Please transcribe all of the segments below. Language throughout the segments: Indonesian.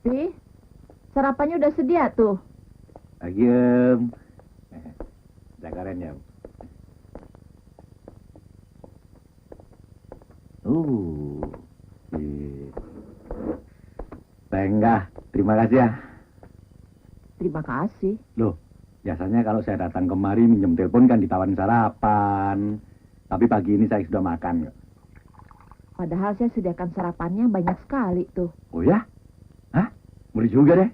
Pi, sarapannya udah sedia tuh. Lagi, Om. Jagaran ya, Om. Iya. Enggak, terima kasih ya. Terima kasih. Loh, biasanya kalau saya datang kemari minjem telepon kan ditawarin sarapan. Tapi pagi ini saya sudah makan. Padahal saya sediakan sarapannya banyak sekali tuh. Oh ya? Hah? Boleh juga deh.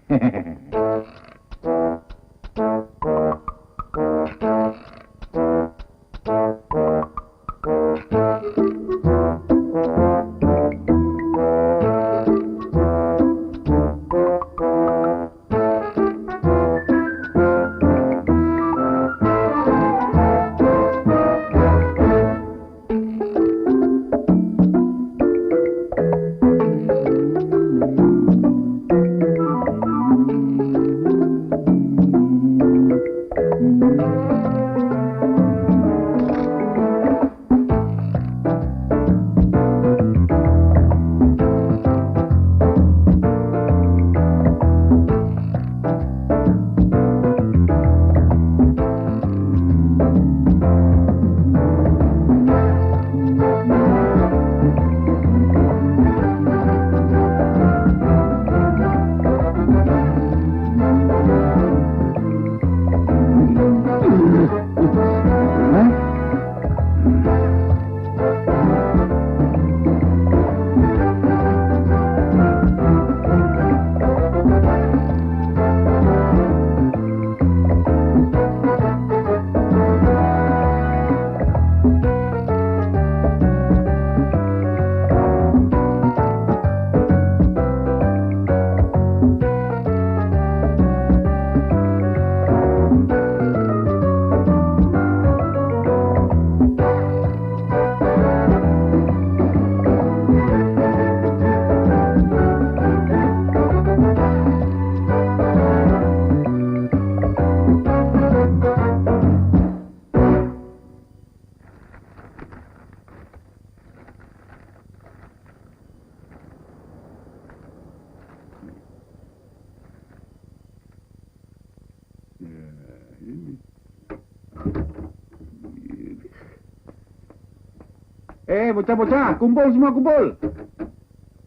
Bocah-bocah, kumpul semua kumpul.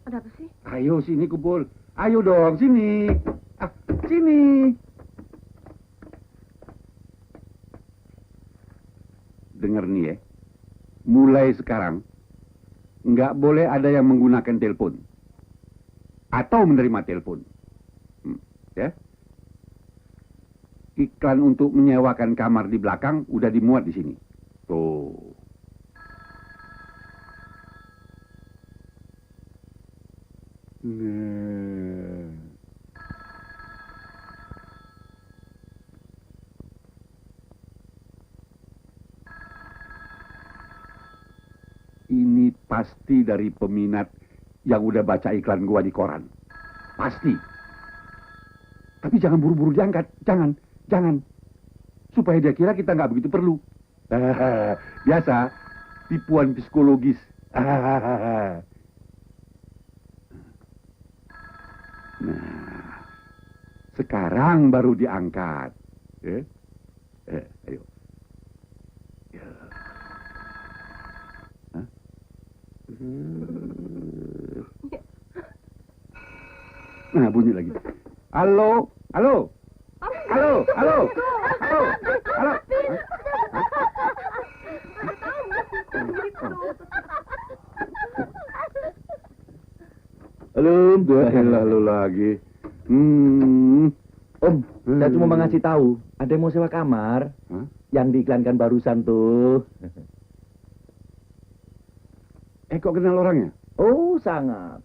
Ada apa sih? Ayo sini kumpul. Ayo dong sini. Sini. Dengar nih ya. Mulai sekarang nggak boleh ada yang menggunakan telepon atau menerima telepon. Ya. Iklan untuk menyewakan kamar di belakang udah dimuat di sini. Tuh. Ini pasti dari peminat yang udah baca iklan gua di koran. Pasti. Tapi jangan buru-buru diangkat. Jangan. Supaya dia kira kita nggak begitu perlu. Biasa. Tipuan psikologis. Nah, sekarang baru diangkat. Ayo. Nah, bunyi lagi. Halo. Halo, Lalu lagi. Om, saya cuma mau ngasih tahu, ada yang mau sewa kamar. Hah? Yang diiklankan barusan tuh. Kok kenal orangnya? Oh, sangat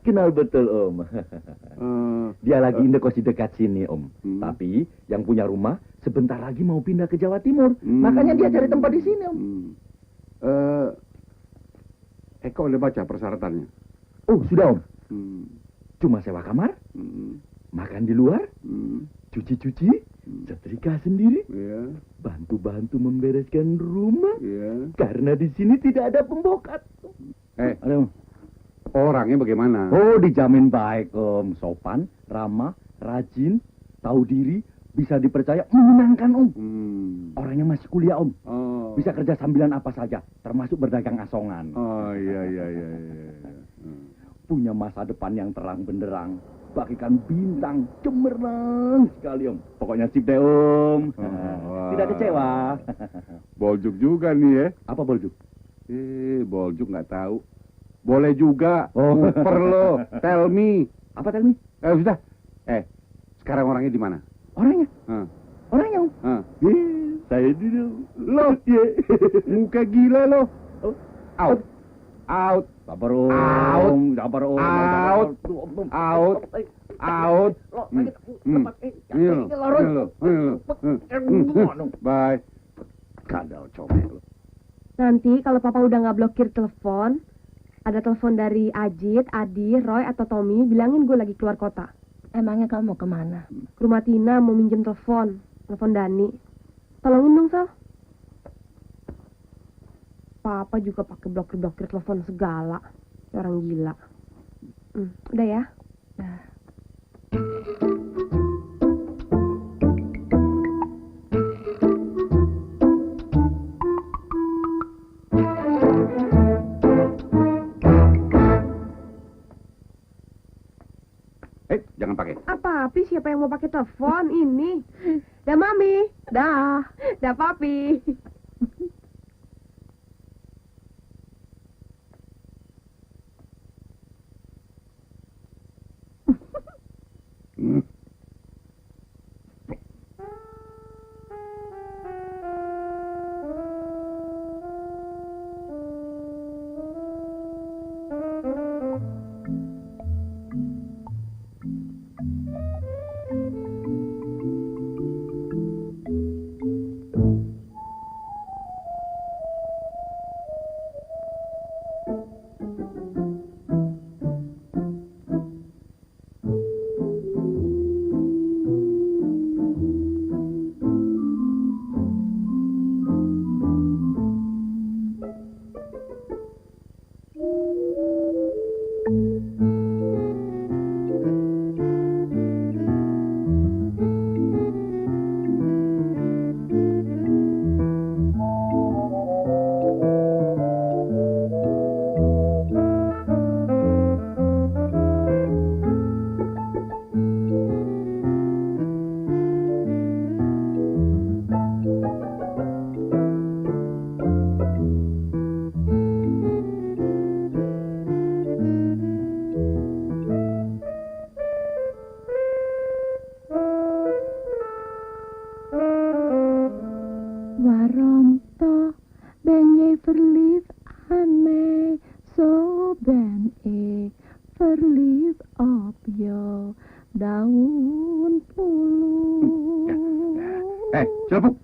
kenal betul, Om. Dia lagi indekos di dekat sini, Om. Tapi yang punya rumah sebentar lagi mau pindah ke Jawa Timur. Makanya dia cari tempat di sini, Om. Eko udah baca persyaratannya? Oh, sudah, Om. Cuma sewa kamar, makan di luar, cuci-cuci, setrika sendiri, bantu-bantu membereskan rumah. Karena di sini tidak ada pembokat. Ayo. Orangnya bagaimana? Oh, dijamin baik, Om. Sopan, ramah, rajin, tahu diri, bisa dipercaya, menyenangkan, Om. Orangnya masih kuliah, Om. Oh. Bisa kerja sambilan apa saja, termasuk berdagang asongan. Oh, iya. Punya masa depan yang terang benderang, bagikan bintang, cemerlang sekali, Om. Pokoknya sip deh, Om. Tidak kecewa. Boljuk juga nih ya. Apa boljuk? Boljuk nggak tahu. Boleh juga. Oh. Super lo. Tell me. Apa tadi? Sudah. Sekarang orangnya di mana? Orangnya? Hah? Orangnya, Om? Hah? Saya dulu. Lo, muka gila lo. Out. Out. Sabar, Om. Out. Sabar, Om. Out. Out. Out. Bye. Kadal comel. Nanti kalau papa udah nggak blokir telepon, ada telepon dari Ajit, Adi, Roy, atau Tommy, bilangin gue lagi keluar kota. Emangnya kamu mau kemana? Ke rumah Tina mau minjem telepon Dani. Tolongin dong, Sal. Papa juga pakai blokir telepon segala. Orang gila. Udah ya? Nah. Jangan pakai. Apa, Papi? Siapa yang mau pakai telepon ini? Dah, Mami. Dah. Dah, Papi. Waarom toch ben jij verliefd aan mij? Zo ben ik verliefd op jou, daun puluh. Celebuk.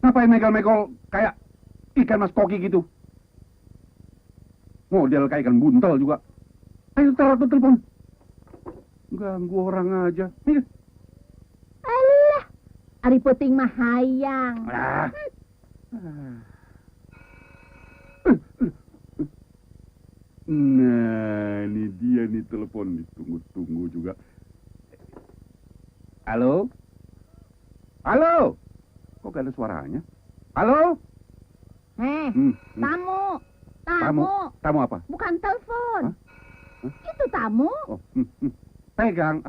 Ngapain megal-megol kayak ikan mas koki gitu? Model kayak ikan buntel juga. Ayo taruh tuh telepon. Ganggu orang aja. Nih. Alah, ari puting mah hayang. Nah, ini dia nih telepon. Ditunggu-tunggu juga. Halo? Halo? Kok gak ada suaranya? Halo? Tamu. Tamu apa? Bukan telepon. Hah? Itu tamu. Oh, pegang.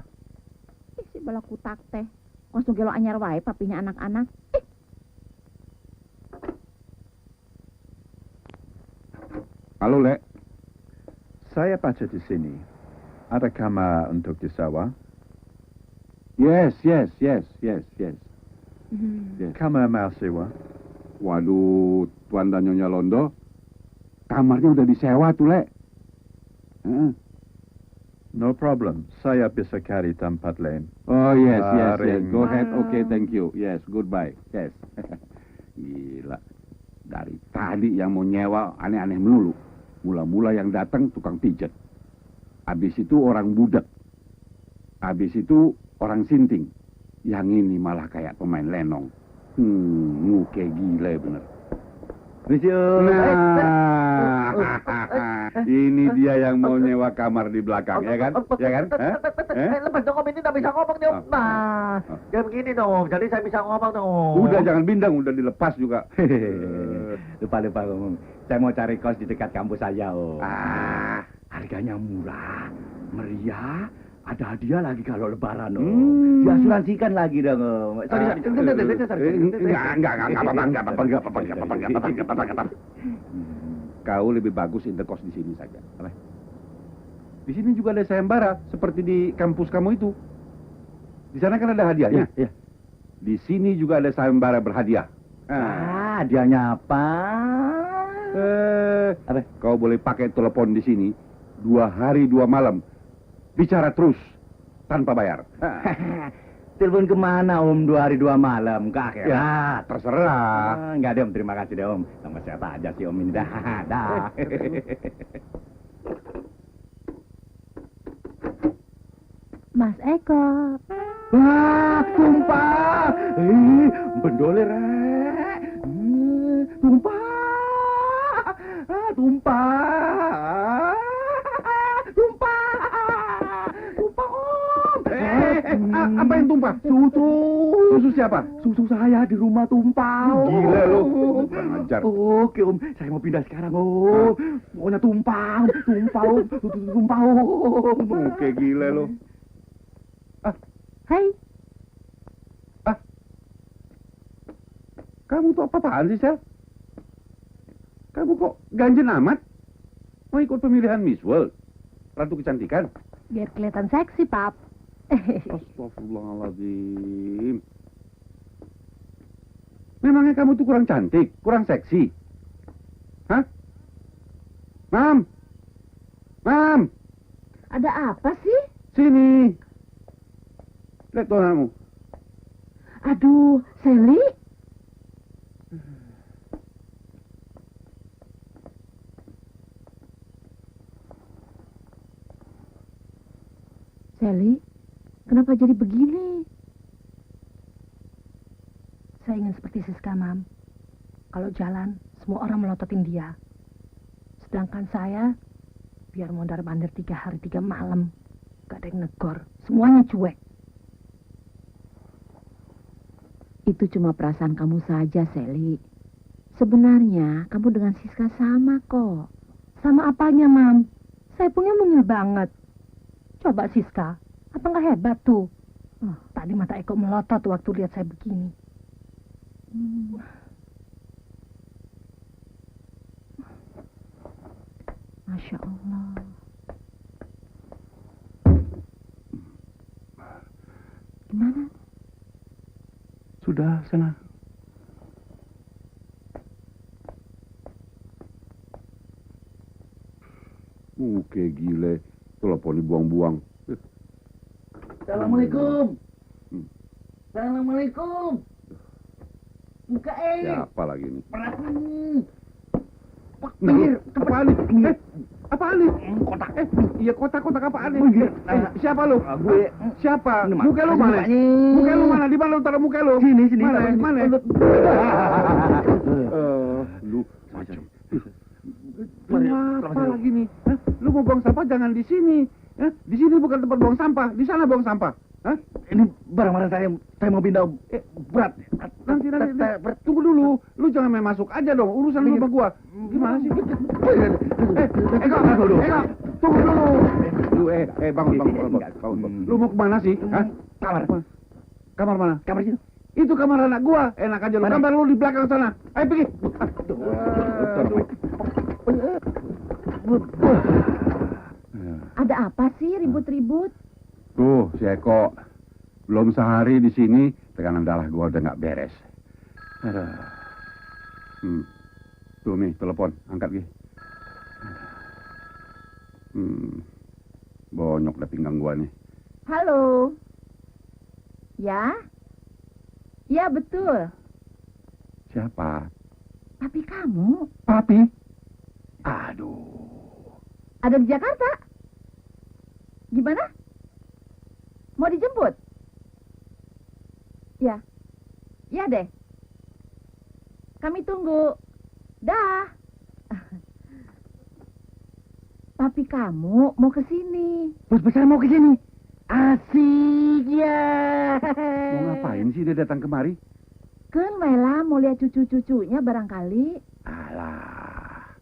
Si balaku tak teh. Langsung gelo anyar wae papinya anak-anak. Halo, Le. Saya baca di sini. Ada kamar untuk di sawah. Yes. Yes. Kamar mau sewa. Waduh, Tuan dan Nyonya Londo, kamarnya udah disewa tuh, Le. No problem. Saya bisa cari tempat lain. Oh, yes. Garing. Go ahead. Okay, thank you. Yes, goodbye. Yes. Gila. Dari tadi yang mau nyewa aneh-aneh melulu. Mula-mula yang datang tukang pijet. Habis itu orang budak. Habis itu orang sinting. Yang ini malah kayak pemain lenong. Muke gila bener. Permisi, Om. Nah. Ini dia yang mau nyewa kamar di belakang, ya kan? Ya kan? Lepas dong Om, ini tak bisa ngomong nih Om. Nah, jangan begini dong Om, jadi saya bisa ngomong dong Om. Udah jangan bindang, udah dilepas juga. Lupa Om. Saya mau cari kos di dekat kampus saya Om. Harganya murah, meriah, ada hadiah lagi kalau lebaran Om. Diasuransikan lagi dong Om. Sorry. Enggak apa-apa. Kau lebih bagus indekos di sini saja. Di sini juga ada sayembara seperti di kampus kamu itu. Di sana kan ada hadiahnya. Iya. Di sini juga ada sayembara berhadiah. Hadiahnya apa? Kau boleh pakai telepon di sini 2 hari 2 malam. Bicara terus tanpa bayar. Telepon kemana Om 2 hari 2 malam? Ke akhirat? Ya, terserah. Enggak deh Om, terima kasih deh Om. Sama siapa aja sih Om ini dah. Mas Eko. Wah, tumpah. Bendoler. Tumpah. Tumpah. Apa yang tumpah? Susu siapa? Susu saya di rumah tumpah. Gila lo. Ajar. Oke Om, saya mau pindah sekarang Om. Maunya tumpah Om. Oke, gila lo. Hai. Kamu tuh apa-apaan sih, Sel? Kamu kok ganjen amat? Mau ikut pemilihan Miss World? Ratu kecantikan? Biar kelihatan seksi, Pap. Astagfirullahaladzim. Memangnya kamu tuh kurang cantik, kurang seksi? Hah? Mam! Ada apa sih? Sini! Lihat kamu. Aduh, Sally. Sally, kenapa jadi begini? Saya ingin seperti Siska, Mam. Kalau jalan, semua orang melototin dia. Sedangkan saya, biar mondar-mandir 3 hari 3 malam. Gak ada yang negor. Semuanya cuek. Itu cuma perasaan kamu saja, Sally. Sebenarnya kamu dengan Siska sama kok. Sama apanya, Mam? Saya punya mungil banget. Coba Siska, apa nggak hebat tuh? Tadi mata Eko melotot waktu lihat saya begini. Masya Allah. Gimana? Sudah, sana. Oke, gile. Telepon dibuang-buang. Assalamualaikum. Assalamualaikum. Bukain. Siapa lagi nih? Minggir. Apaan nih? Apaan nih? Kotak. Iya, kotak apaan nih? Minggir. Siapa lu? Gue. Siapa? Ini, Muka lu mana? Muka lu mana? Di mana lu taruh muka lu? Sini. Mana? Lu macam. Apa lagi nih? Hah? Lu mau buang sampah jangan di sini. Hah? Di sini bukan tempat buang sampah. Di sana buang sampah. Hah? Ini barang-barang saya mau pindah. Berat. Nanti. Tunggu dulu. Lu jangan main masuk aja dong. Urusan lu sama gua. Gimana sih? Eko. Tunggu dulu. Lu bangun. Lu mau kemana sih? Hah? Kamar mana? Kamar situ. Itu kamar anak gua. Enak aja lu. Kamar lu di belakang sana. Ayo pergi. Ada apa sih ribut-ribut? Tuh, si Eko. Belum sehari di sini, tekanan darah gua udah nggak beres. Tuh nih, telepon. Angkat, Gi. Bonyok dah pinggang gua nih. Halo. Ya? Ya, betul. Siapa? Papi kamu? Papi? Aduh. Ada di Jakarta? Gimana? Mau dijemput? Ya. Ya deh. Kami tunggu. Dah. Tapi kamu mau ke sini. Bos besar mau ke sini. Asik ya. Mau ngapain sih dia datang kemari? Kan Mela mau lihat cucu-cucunya barangkali. Alah.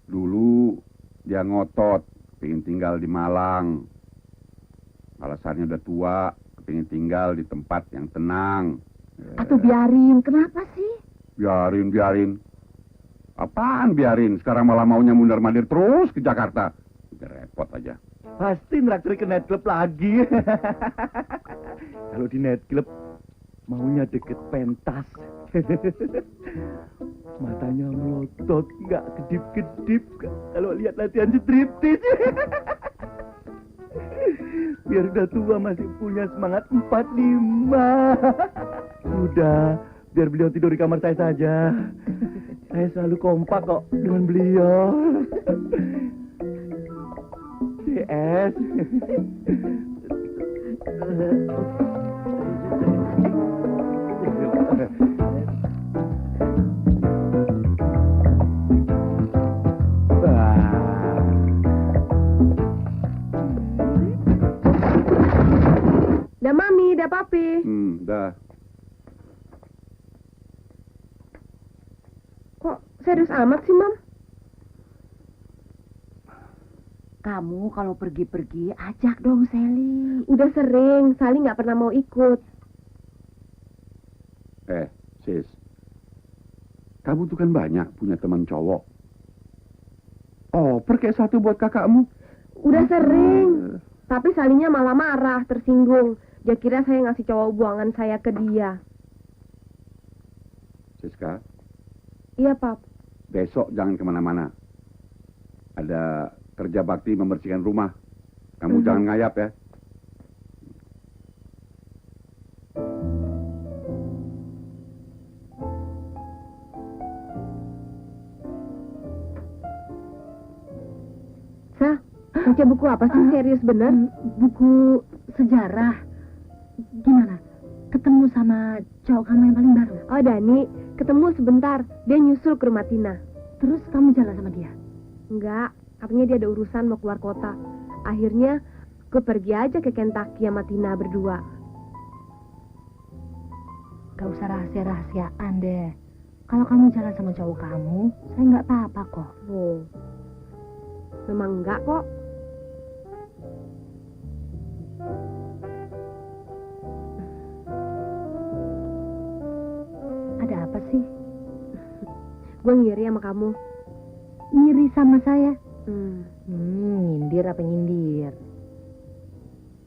Dulu dia ngotot, pengen tinggal di Malang. Alasannya udah tua, pengen tinggal di tempat yang tenang. Atau biarin, kenapa sih? Biarin. Apaan biarin? Sekarang malah maunya mundar-mandir terus ke Jakarta. Udah repot aja. Pasti nraktir ke nightclub lagi. Kalau di nightclub maunya deket pentas. Matanya melotot, nggak kedip-kedip kalau lihat latihan striptis. Biar udah tua masih punya semangat 45. Sudah, biar beliau tidur di kamar saya saja. Saya selalu kompak kok dengan beliau. CS. Dah Mami, dah Papi. Dah. Kok serius amat sih, Mam? Kamu kalau pergi-pergi ajak dong Sally. Udah sering, Sally nggak pernah mau ikut. Sis. Kamu tuh kan banyak punya teman cowok. Oh, pergi satu buat kakakmu. Udah sering. Tapi Salinya malah marah, tersinggung. Dia kira saya ngasih cowok buangan saya ke dia. Siska, Iya, Pap. besok jangan kemana-mana. Ada kerja bakti membersihkan rumah. Kamu jangan ngayap ya. Sah, baca buku apa sih? Serius bener? Buku sejarah. Gimana? Ketemu sama cowok kamu yang paling baru? Oh, Dani, ketemu sebentar. Dia nyusul ke rumah Tina. Terus kamu jalan sama dia? Enggak, katanya dia ada urusan mau keluar kota. Akhirnya, gue pergi aja ke Kentucky sama Tina berdua. Gak usah rahasia-rahasiaan deh. Kalau kamu jalan sama cowok kamu, saya nggak apa-apa kok. Oh, memang enggak kok. Ada apa sih? Gue ngiri sama kamu. Ngiri sama saya? Nyindir apa nyindir?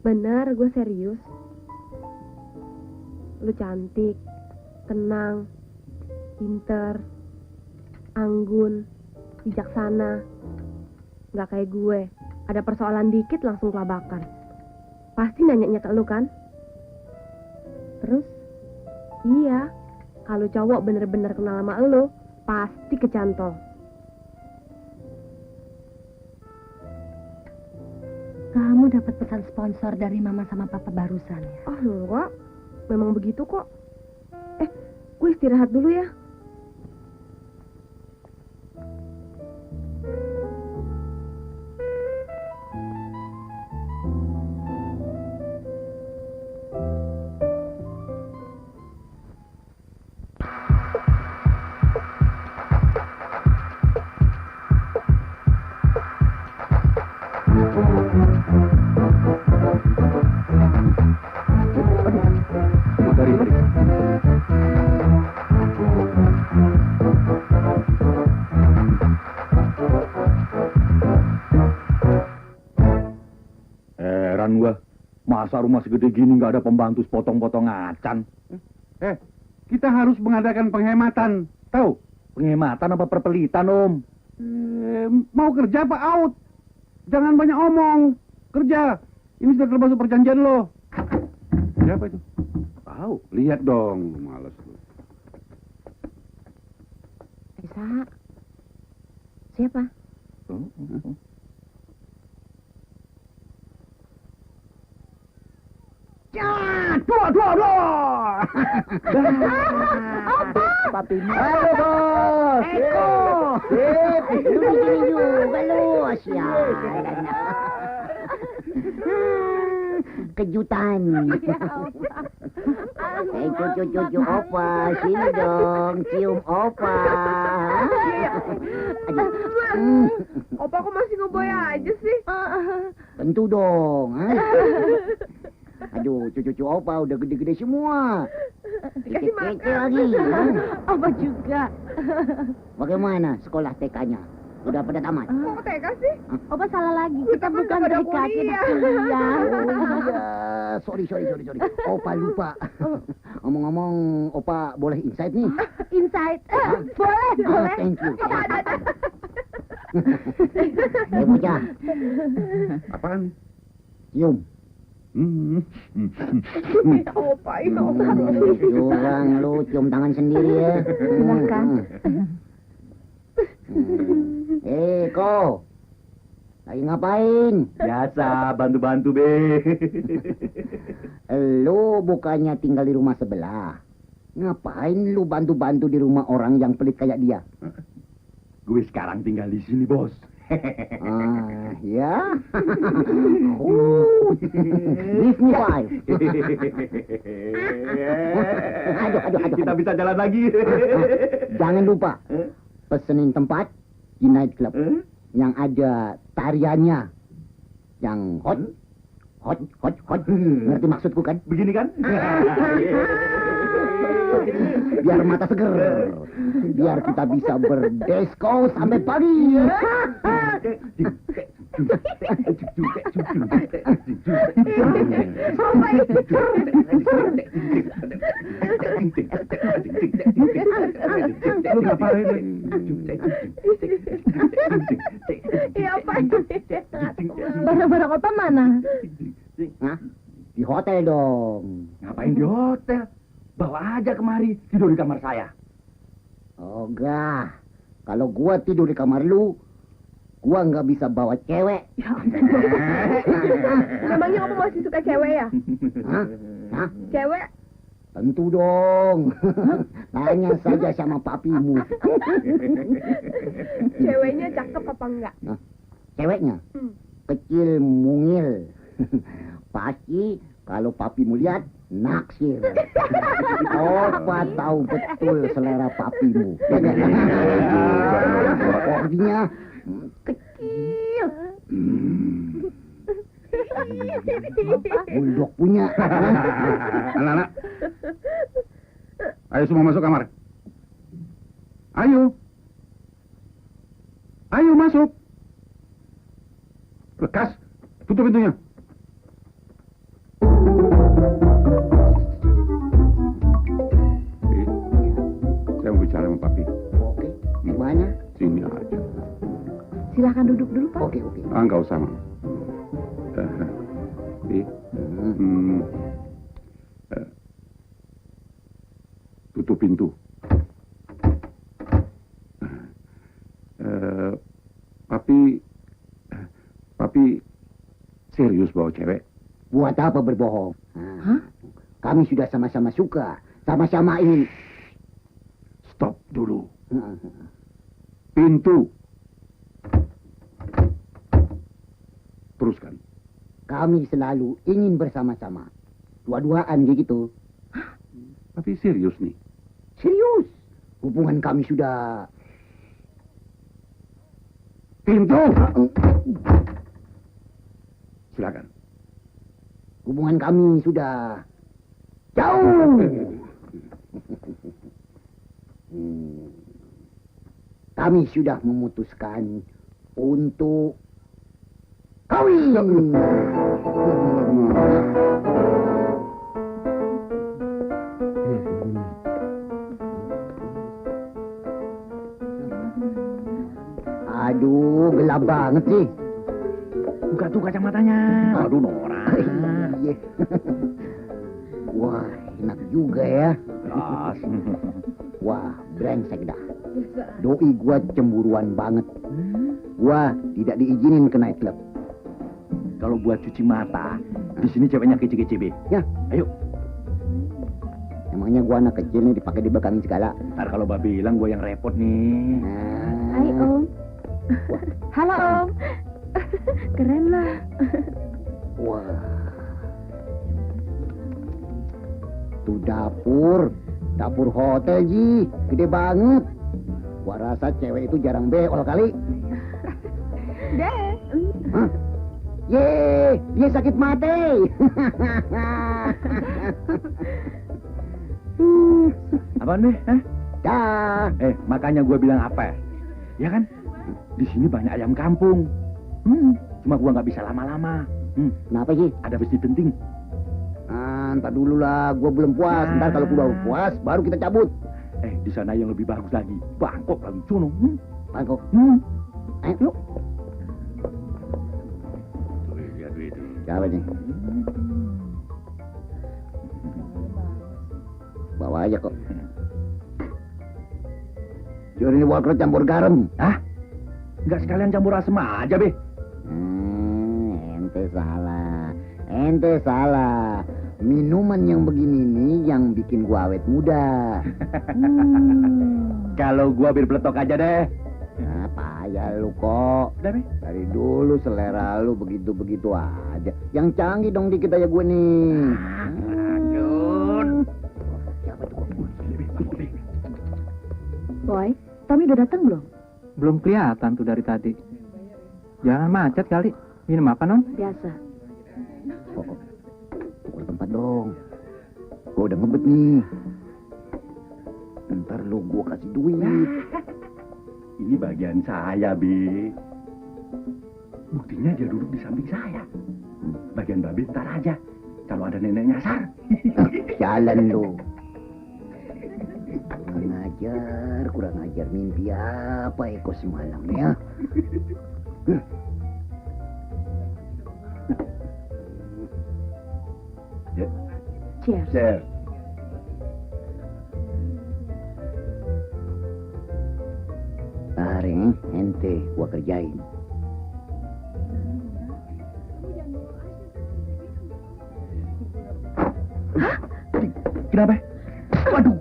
Bener, gue serius. Lu cantik, tenang, pinter, anggun, bijaksana. Gak kayak gue, ada persoalan dikit langsung kelabakan. Pasti nanyanya ke lu kan? Terus? Iya, kalau cowok bener-bener kenal sama lu, pasti kecantol. Kamu dapat pesan sponsor dari mama sama papa barusan ya? Oh enggak, memang begitu kok. Gue istirahat dulu ya. Heran gua, masa rumah segede gini nggak ada pembantu sepotong-potong acan? Kita harus mengadakan penghematan. Tahu? Penghematan apa perpelitan, Om? Mau kerja apa out? Jangan banyak omong. Kerja. Ini sudah termasuk perjanjian lo. Siapa itu? Tahu. Lihat dong, males lu. Bisa. Siapa? Papi. Halo, Bos. Eko. Lu di sini juga lu, sialan. Kejutan. Cucu opa, sini dong, cium opa. Opa kok masih ngeboy aja sih? Tentu dong. Aduh, cucu opa udah gede-gede semua. Dikasih makan. Lagi. Opa juga. Bagaimana sekolah TK-nya? Udah pada tamat? Kok TK sih? Opa salah lagi. Kita Kita bukan pada TK, kita kuliah. kuliah. Oh iya, sorry. Opa lupa. Ngomong-ngomong, Opa boleh insight nih? Inside. Boleh. Thank you. Bocah, Apaan? cium. Opa, ya Opa. Curang lu, cium tangan sendiri ya. Silakan. Ko. Lagi ngapain? Biasa, bantu-bantu, Be. Lu bukannya tinggal di rumah sebelah. Ngapain lu bantu-bantu di rumah orang yang pelit kayak dia? Gue sekarang tinggal di sini, Bos. Ya. Give me five. Aduh. Kita bisa jalan lagi. Jangan lupa, pesenin tempat di night club yang ada tariannya, yang hot. Ngerti maksudku kan? Begini kan? Biar mata seger, biar kita bisa berdesko sampai pagi. Lu ngapain? Iya, Pak. Barang-barang Opa mana? Hah? Di hotel dong. Ngapain di hotel? Bawa aja kemari, tidur di kamar saya. Ogah, kalau gua tidur di kamar lu, gua nggak bisa bawa cewek. Memangnya Opa masih suka cewek ya? Hah? Cewek? Tentu dong. Tanya saja sama papimu. Ceweknya cakep apa enggak? Ceweknya kecil mungil. Pasti kalau papimu lihat naksir. Opa tahu betul selera papimu. Orangnya kecil. Bulldog punya. Anak-anak. Ayo semua masuk kamar. Ayo masuk. Lekas, tutup pintunya. Saya mau bicara sama Papi. Oke, di mana? Sini aja. Silakan duduk dulu, Pak. Oke. Enggak usah, Mam. Tutup pintu. Papi serius bawa cewek. Buat apa berbohong? Kami sudah sama-sama suka, sama-sama ingin. Stop dulu. Pintu. Teruskan. Kami selalu ingin bersama-sama. Dua-duaan gitu. Tapi serius nih. Serius. Hubungan kami sudah... Pintu. Silakan. Hubungan kami sudah... jauh. Kami sudah memutuskan untuk kawin. Aduh, gelap banget sih. Buka tuh kacamatanya. Aduh, Nora. Iya. Wah, enak juga ya. Wah, brengsek dah. Doi gua cemburuan banget. Gua tidak diizinin ke night club. Kalau buat cuci mata, di sini ceweknya kece-kece, Be. Ya, Ayo. emangnya gua anak kecil nih dipakai di belakang segala. Ntar kalau Babe bilang gue yang repot nih. Nah, Halo, Om. Keren lah. Wah. Tuh dapur hotel Ji, gede banget. Gua rasa cewek itu jarang beol kali. Deh. Hah? Ye, dia sakit mati. Apaan, Be? Hah? Dah. Makanya gue bilang apa? Ya kan? Di sini banyak ayam kampung. Cuma gue nggak bisa lama-lama. Kenapa sih? Ada mesti penting. Ntar dulu lah, gue belum puas. Ntar kalau gue udah puas, baru kita cabut. Di sana yang lebih bagus lagi. Bangkok lagi, sono. Bangkok. Yuk. Siapa nih? Bawa aja kok. Johnny Walker campur garam. Hah? Nggak sekalian campur asem aja, Be? Ente salah. Minuman yang begini nih yang bikin gua awet muda. Kalau gua bir peletok aja deh. Apa ya lu kok? Udah, Be? Dari dulu selera lu begitu-begitu aja. Yang canggih dong dikit aja gue nih. Lanjut. Boy, Tommy udah datang belum? Belum kelihatan tuh dari tadi. Jangan macet kali. Minum apa, Non? Biasa. Tukar tempat dong. Gue udah ngebet nih. Ntar lu gue kasih duit. Ini bagian saya, Be. Buktinya dia duduk di samping saya. Bagian Babe ntar aja. Kalau ada nenek nyasar. Jalan lu. Kurang ajar mimpi apa Eko semalam ya? Cheers. Cheers. Taring, ente gua kerjain. Kenapa? Waduh.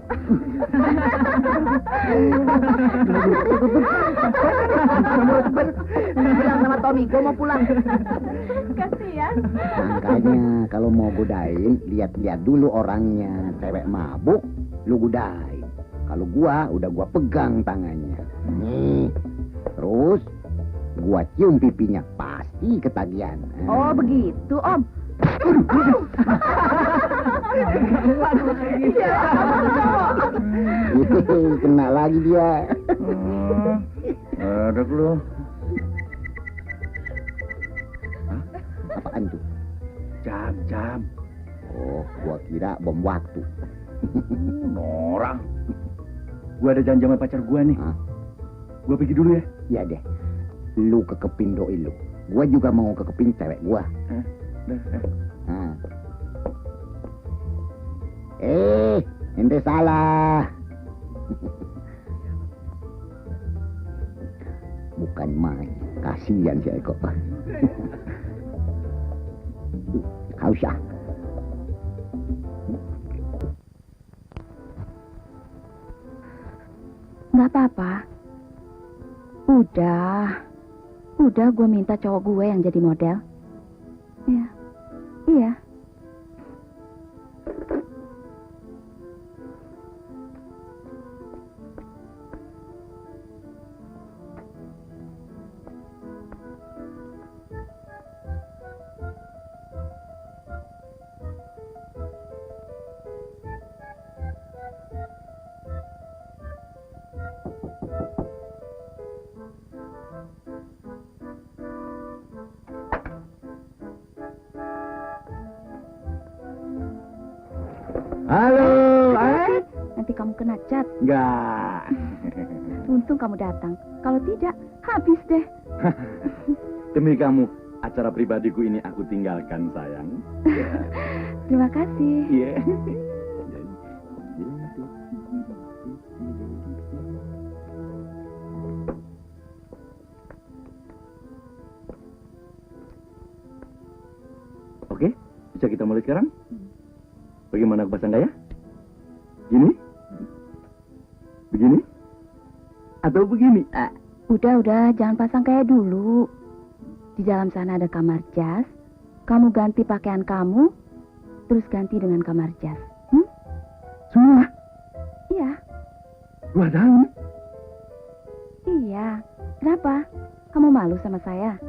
Bilang sama Tommy, gue mau pulang. Kasihan. Makanya kalau mau godain, lihat-lihat dulu orangnya. Cewek mabuk, lu godain. Kalau gua, udah gua pegang tangannya. Nih, terus gua cium pipinya, pasti ketagihan. Oh begitu, Om. Kena lagi dia. Ada lu. Apaan tuh? Jam. Oh, gua kira bom waktu. Norang. Gua ada janji sama pacar gua nih. Hah? Gua pergi dulu ya. Iya deh. Lu kekepin doi lu. Gua juga mau kekepin cewek gua. Nah. Ente salah. Bukan main. Kasihan si Eko. Haus ya. Nggak apa-apa. Udah gue minta cowok gue yang jadi model. Iya. Halo, Nanti kamu kena cat. Enggak. Untung kamu datang. Kalau tidak, habis deh. Demi kamu, acara pribadiku ini aku tinggalkan, sayang. Terima kasih. Iya. Oke, bisa kita mulai sekarang? Bagaimana aku pasang gaya? Gini? Begini? Atau begini? Udah, jangan pasang kayak dulu. Di dalam sana ada kamar jas. Kamu ganti pakaian kamu, terus ganti dengan kamar jas. Semua? Iya. 2 tahun? Iya. Kenapa? Kamu malu sama saya?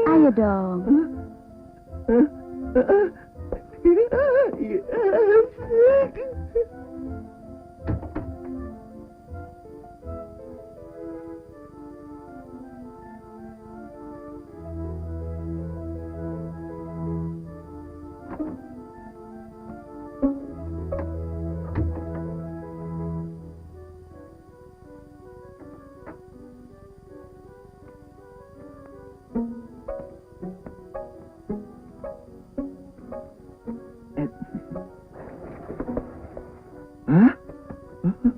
Ayo dong.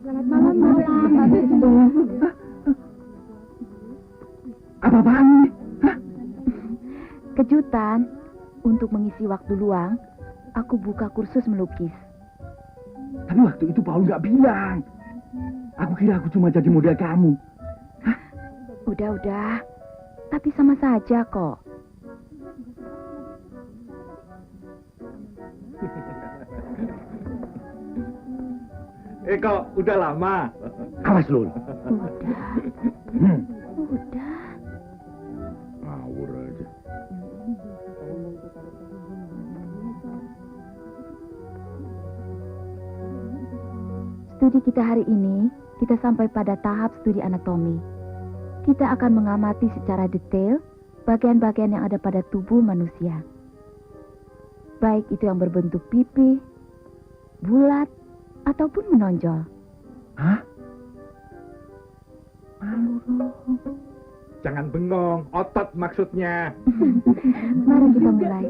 Selamat malam. Apa-apaan ini? Kejutan. Untuk mengisi waktu luang, aku buka kursus melukis. Tapi waktu itu Paul nggak bilang. Aku kira aku cuma jadi model kamu. Udah. Tapi sama saja kok. Eko, udah lama. Awas lu. Udah. Ngawur aja. Studi kita hari ini, kita sampai pada tahap studi anatomi. Kita akan mengamati secara detail bagian-bagian yang ada pada tubuh manusia. Baik itu yang berbentuk pipi, bulat, ataupun menonjol. Hah? Jangan bengong, otot maksudnya. Mari kita mulai.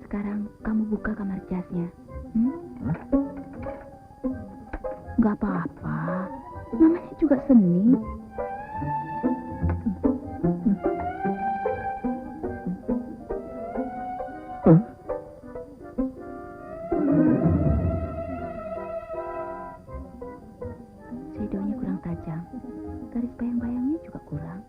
Sekarang kamu buka kamar jasnya. Gak apa-apa. Namanya juga seni. Shadownya kurang tajam. Garis bayang-bayangnya juga kurang.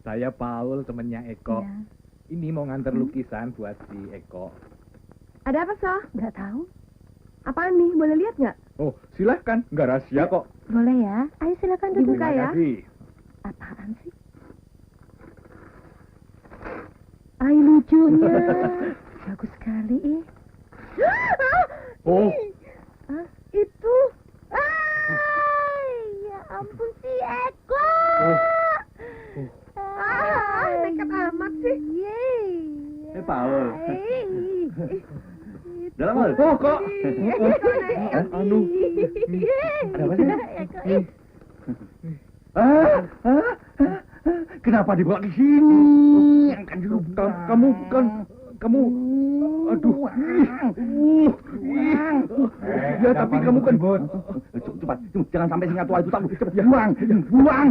Saya Paul, temennya Eko. Ya. Ini mau nganter lukisan buat si Eko. Ada apa, So? Nggak tahu. Apaan nih? Boleh lihat nggak? Oh, silahkan. Nggak rahasia kok. Boleh ya? Ayo silakan duduk. Dibuka ya. kasih. Apaan sih? Ay, lucunya. Bagus sekali, ih. Oh, Itu. Ya ampun si Eko. Nekat amat sih. Paul. Dalam hal. Oh, kok. Anu. Ada apa sih? Kenapa dibawa di sini? Kamu, aduh. Ya, tapi kamu kan. Cepat, jangan sampai singa tua itu tahu. Cepat, buang.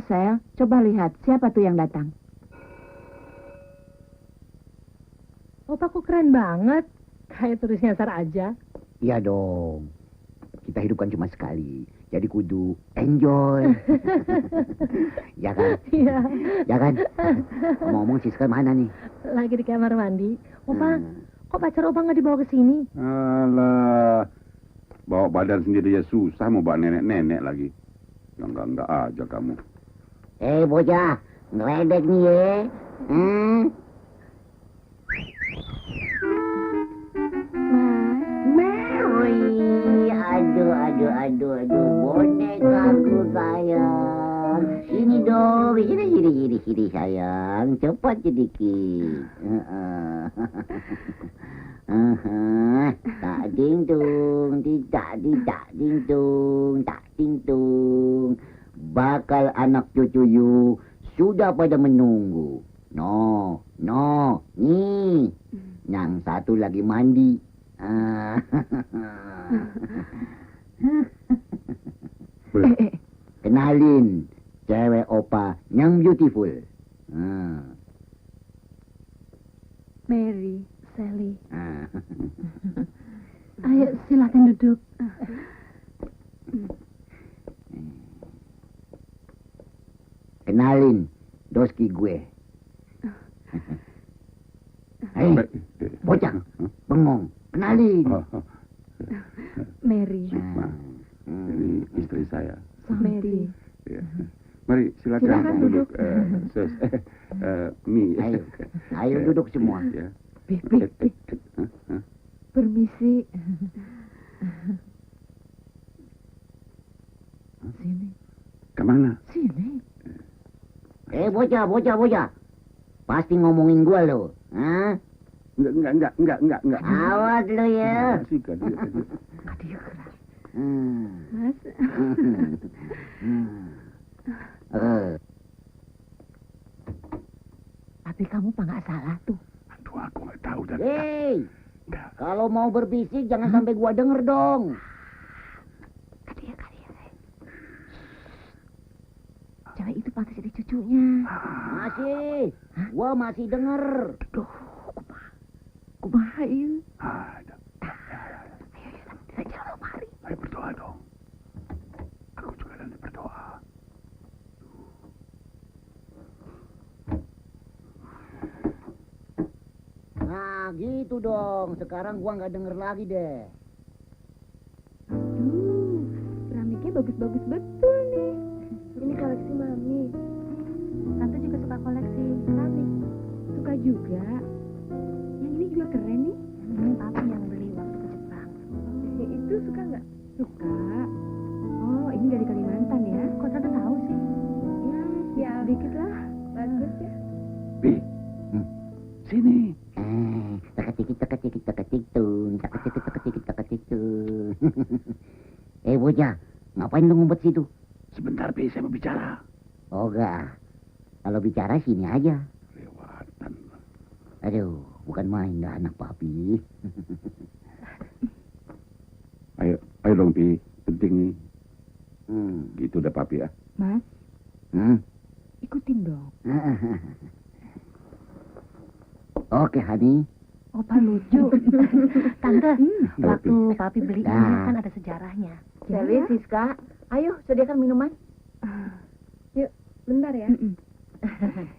Sel, coba lihat siapa tuh yang datang. Opa kok keren banget. Kayak turis nyasar aja. Iya dong. Kita hidup kan cuma sekali. Jadi kudu enjoy. Ya kan? Iya. Ya kan? Ngomong Siska mana nih? Lagi di kamar mandi. Opa, kok pacar opa nggak dibawa ke sini? Alah, bawa badan sendiri ya susah, mau bawa nenek-nenek lagi. Yang enggak aja kamu. Bocah, ngeledek nih ya. Mary, aduh, bonekaku sayang. Sini dong. Sini sayang. Cepat sedikit. Tak ding-dung, tidak ding-dung, tak ding-dung. Bakal anak cucu you sudah pada menunggu. No, nih. Yang satu lagi mandi. Kenalin, cewek opa yang beautiful. Mary, Sally. Ayo silakan duduk. Kenalin, doski gue. Hei, bocah, bengong. Kenalin. Mary. Ini istri saya. Mary. Ya. Mari silakan, Silakan duduk. Sus. Mi. Ayo duduk semua. Ya. Permisi. Sini. Kemana? Sini. Bocah. Pasti ngomongin gua lo. Hah? Enggak. Awas lo ya. Sikat. Aduh, keras. Mas. Tapi kamu nggak salah tuh. Aduh, aku nggak tahu dan. Hei, kalau mau berbisik jangan sampai gua denger dong. Kadia. Cewek itu pasti jadi cucunya. Masih, gua masih denger. Duh, kumaha ieu? Ada. Ayo, jangan mari. Ayo berdoa dong. Aku juga nanti berdoa. Nah, gitu dong. Sekarang gua nggak denger lagi deh. Keramiknya bagus-bagus betul nih. Ini koleksi Mami. Tante juga suka koleksi keramik. Suka juga. Yang ini juga keren nih. Ini papi yang beli waktu ke Jepang. Itu suka nggak? Suka. Oh, ini dari Kalimantan ya? Kok tante tahu sih? Ya, dikit lah. Bagus ya. Pi. Sini. Teka-tikit tung. Bocah, ngapain lu ngumpet situ? Sebentar, Pi, saya mau bicara. Oh, enggak. Kalau bicara sini aja. Lewatan. Aduh, bukan main dah anak papi. Ayo dong, Pi. Penting nih. Hmm. Gitu udah, Papi ya. Mas, ikutin dong. Oke, Hani. Opa lucu. Tante, waktu papi beli ini Nah. kan ada sejarahnya. Sally, Siska, ayo sediakan minuman. Yuk, bentar ya.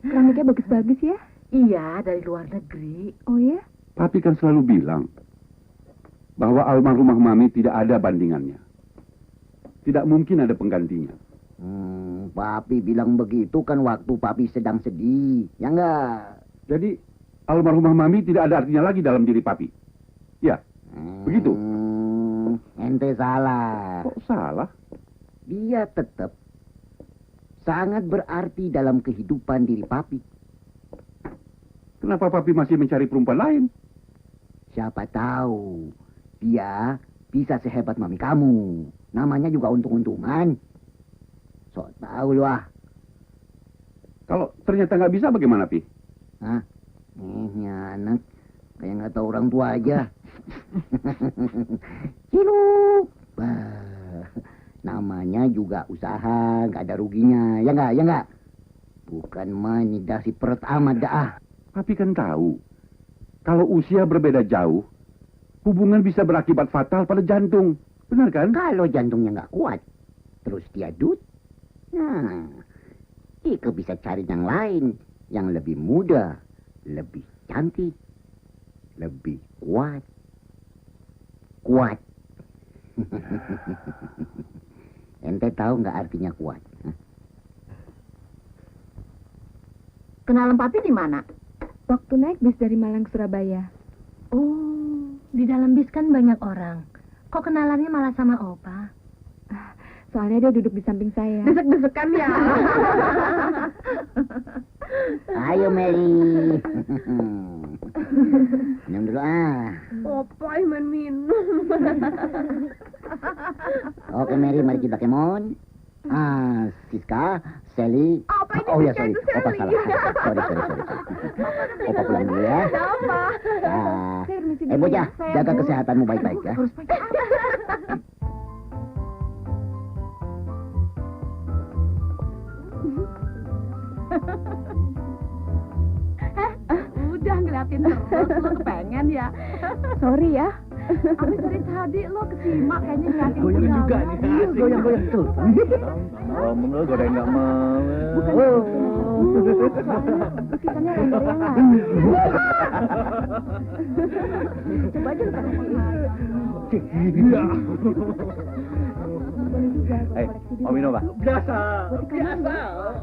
Keramiknya bagus-bagus ya? Iya, dari luar negeri. Oh ya? Papi kan selalu bilang bahwa almarhumah Mami tidak ada bandingannya. Tidak mungkin ada penggantinya. Papi bilang begitu kan waktu papi sedang sedih. Ya enggak? Jadi almarhumah Mami tidak ada artinya lagi dalam diri Papi. Ya, begitu. Ente salah. Kok salah? Dia tetap sangat berarti dalam kehidupan diri papi. Kenapa Papi masih mencari perempuan lain? Siapa tahu dia bisa sehebat mami kamu. Namanya juga untung-untungan. Sok tahu lu ah. Kalau ternyata nggak bisa bagaimana, Pi? Hah? Ini anak kayak nggak tahu orang tua aja. Ciluk. Namanya juga usaha, nggak ada ruginya. Ya nggak? Bukan main dasi perut amat dah. Papi kan tahu, kalau usia berbeda jauh, hubungan bisa berakibat fatal pada jantung. Benar kan? Kalau jantungnya nggak kuat, terus dia dut, nah, Ika bisa cari yang lain, yang lebih muda, lebih cantik, lebih kuat. Kuat. Ente tahu nggak artinya kuat? Hah? Kenalan papi di mana? Waktu naik bis dari Malang ke Surabaya. Oh, di dalam bis kan banyak orang. Kok kenalannya malah sama Opa? Soalnya dia duduk di samping saya. Desek-desekan ya. Ayo Mary. Minum dulu Opa, main minum. Oke Mary, mari kita kemon. Siska, Sally. Apa ini Oh ya, Siska sorry. itu Opa Sally? salah. Sorry. Opa pulang dulu ya. Apa? Bocah, jaga kesehatanmu baik-baik ya. Udah ngeliatin terus, lo kepengen ya. Sorry ya. Abis dari tadi lo kesimak kayaknya ngeliatin Goyang segala. juga nih. Iya, Goyang tuh. Ngomong lo godain nggak mau. Lukisannya lembar-lembar. Coba aja lo Om minum Pak? Biasa.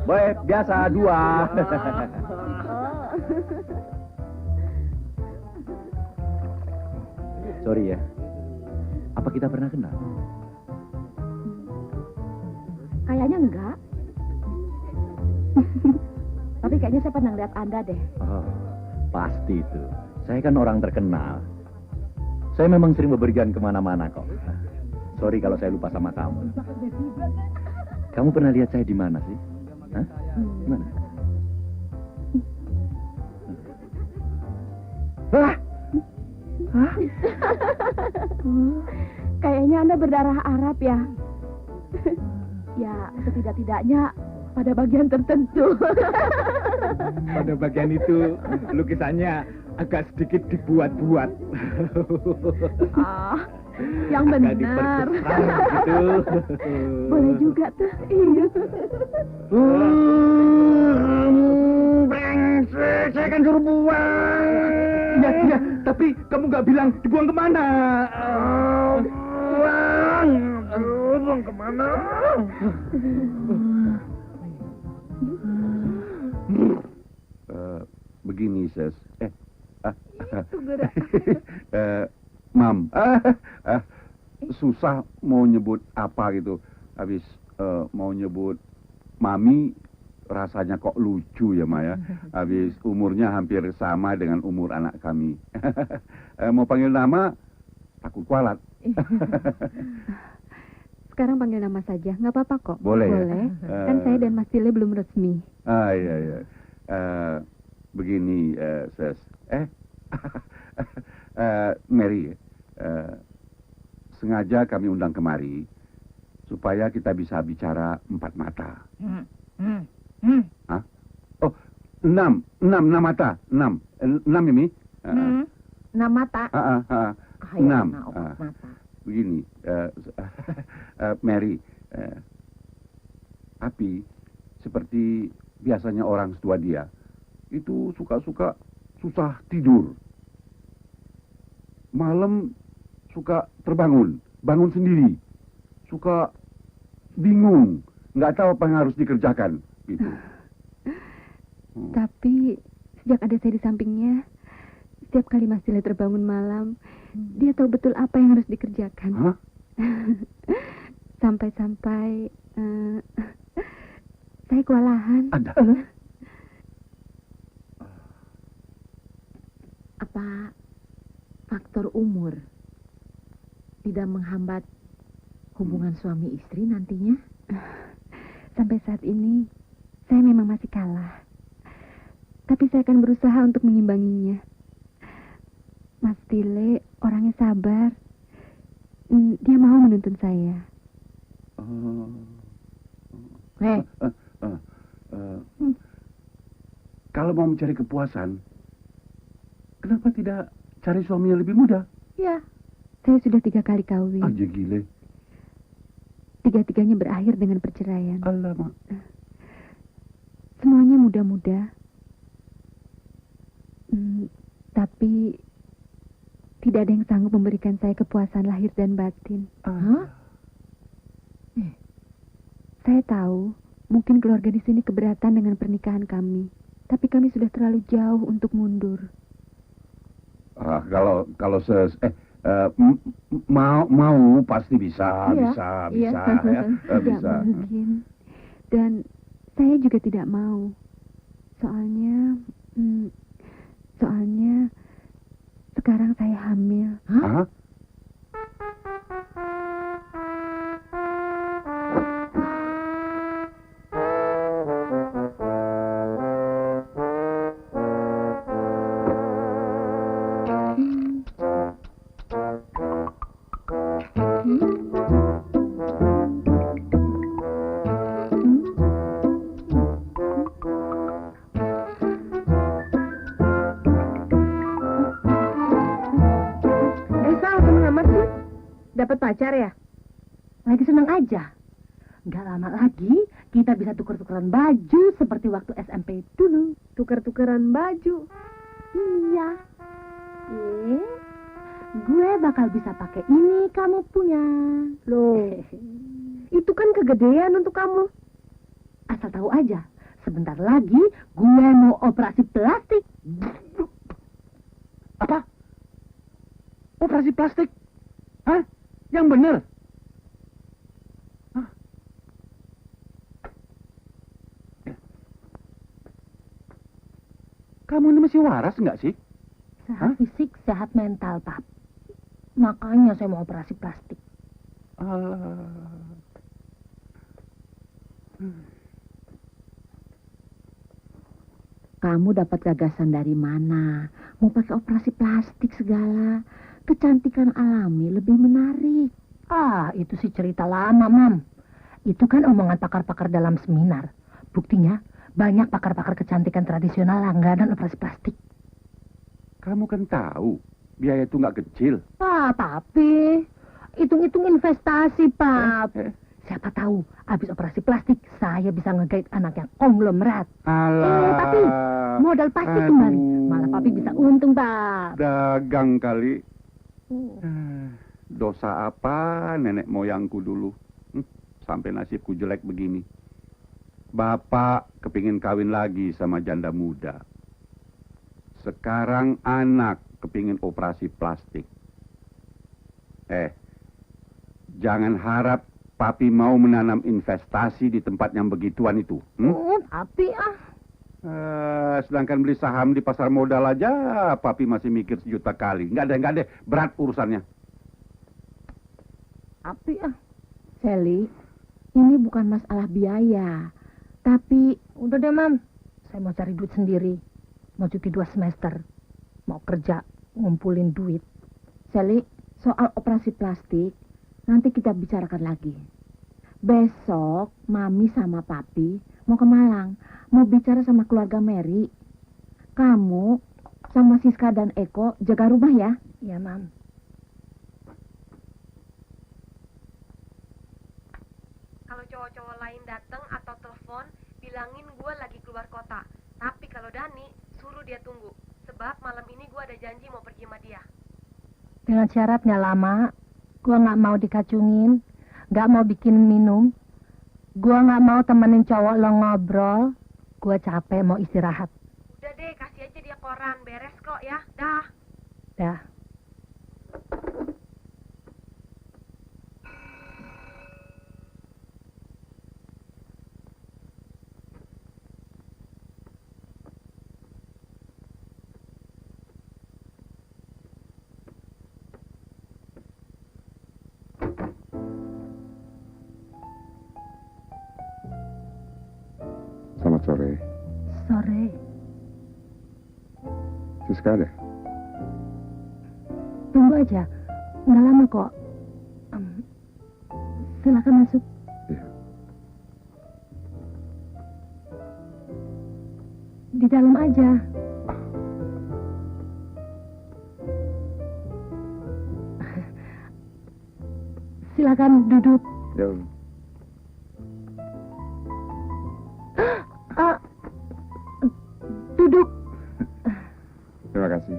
Boleh, biasa 2. Sorry ya. Apa kita pernah kenal? Kayaknya enggak. Tapi kayaknya saya pernah lihat Anda deh. Oh, pasti itu. Saya kan orang terkenal. Saya memang sering bepergian kemana-mana kok. Sorry kalau saya lupa sama kamu. Kamu pernah lihat saya di mana sih? Hah? Di mana? Kayaknya Anda berdarah Arab ya. Ya, setidak-tidaknya pada bagian tertentu. Pada bagian itu lukisannya agak sedikit dibuat-buat. Yang benar. Gitu. Boleh juga tuh. Iya. Brengsek, saya kan suruh buang. Iya, tapi kamu nggak bilang dibuang kemana? Buang kemana? Begini, Ses. Mam, susah mau nyebut apa gitu. Habis mau nyebut Mami, rasanya kok lucu ya, Maya. Habis umurnya hampir sama dengan umur anak kami. Mau panggil nama, takut kualat. Sekarang panggil nama saja, nggak apa-apa kok. Boleh ya? Boleh. Kan saya dan Mas Tile belum resmi. Iya. Begini, Ses. Mary, sengaja kami undang kemari supaya kita bisa bicara 4 mata. Hah? Oh, 6 mata. 6 ini. 6 mata. 6. Begini, Mary, Api seperti biasanya orang setua dia itu suka-suka susah tidur. Malam suka bangun sendiri. Suka bingung, nggak tahu apa yang harus dikerjakan gitu. Tapi sejak ada saya di sampingnya, setiap kali Mas Tile terbangun malam, dia tahu betul apa yang harus dikerjakan. Hah? Sampai-sampai saya kewalahan. Ada. Apa faktor umur tidak menghambat hubungan suami istri nantinya? Sampai saat ini, saya memang masih kalah. Tapi saya akan berusaha untuk mengimbanginya. Mas Tile orangnya sabar. Dia mau menuntun saya. Kalau mau mencari kepuasan, kenapa tidak cari suami yang lebih muda? Ya, saya sudah 3 kali kawin. Aja gile. 3-tiganya berakhir dengan perceraian. Alamak. Semuanya muda-muda. Tapi tidak ada yang sanggup memberikan saya kepuasan lahir dan batin. Saya tahu, mungkin keluarga di sini keberatan dengan pernikahan kami. Tapi kami sudah terlalu jauh untuk mundur. Kalau Mau pasti bisa, Iya, bisa, iya. bisa, ya. Tidak Bisa. mungkin. Dan saya juga tidak mau. Soalnya sekarang saya hamil. Hah? Sal, seneng amat sih. Dapat pacar ya? Lagi seneng aja. Nggak lama lagi kita bisa tuker-tukeran baju seperti waktu SMP dulu. Tuker-tukeran baju? Iya. Gue bakal bisa pakai ini kamu punya. Loh, itu kan kegedean untuk kamu. Asal tahu aja, sebentar lagi gue mau operasi plastik. Apa? Operasi plastik? Hah? Yang bener? Hah? Kamu ini masih waras nggak sih? Sehat fisik, sehat mental, Pap. Makanya saya mau operasi plastik. Kamu dapat gagasan dari mana? Mau pakai operasi plastik segala. Kecantikan alami lebih menarik. Ah, itu sih cerita lama, Mam. Itu kan omongan pakar-pakar dalam seminar. Buktinya, banyak pakar-pakar kecantikan tradisional langganan operasi plastik. Kamu kan tahu, biaya itu nggak kecil. Ah, Papi. Hitung-hitung investasi, Pap. Siapa tahu, habis operasi plastik, saya bisa ngegait anak yang konglomerat. Alah. Papi, modal pasti kembali. Malah Papi bisa untung, Pap. Dagang kali. Dosa apa nenek moyangku dulu? Sampai nasibku jelek begini. Bapak kepingin kawin lagi sama janda muda. Sekarang anak kepingin operasi plastik. Jangan harap Papi mau menanam investasi di tempat yang begituan itu. Papi Sedangkan beli saham di pasar modal aja, Papi masih mikir 1.000.000 kali. Nggak ada, berat urusannya. Papi Sally, ini bukan masalah biaya. Tapi... Udah deh, Mam. Saya mau cari duit sendiri. Mau cuti 2 semester. Mau kerja, ngumpulin duit. Sally, soal operasi plastik, nanti kita bicarakan lagi. Besok, Mami sama Papi mau ke Malang. Mau bicara sama keluarga Mary. Kamu sama Siska dan Eko jaga rumah ya. Iya, Mam. Kalau cowok-cowok lain datang atau telepon, bilangin gue lagi keluar kota. Tapi kalau Dani, suruh dia tunggu. Sebab malam ini gue ada janji mau pergi sama dia. Dengan syarat nggak lama, gue nggak mau dikacungin, nggak mau bikin minum, gue nggak mau temenin cowok lo ngobrol, gue capek mau istirahat. Udah deh, kasih aja dia koran, beres kok ya. Dah. Dah. Selamat sore. Sore. Siska ada? Tunggu aja, nggak lama kok. Silakan masuk. Iya. Di dalam aja. Silakan duduk. Ya. Duduk. Terima kasih.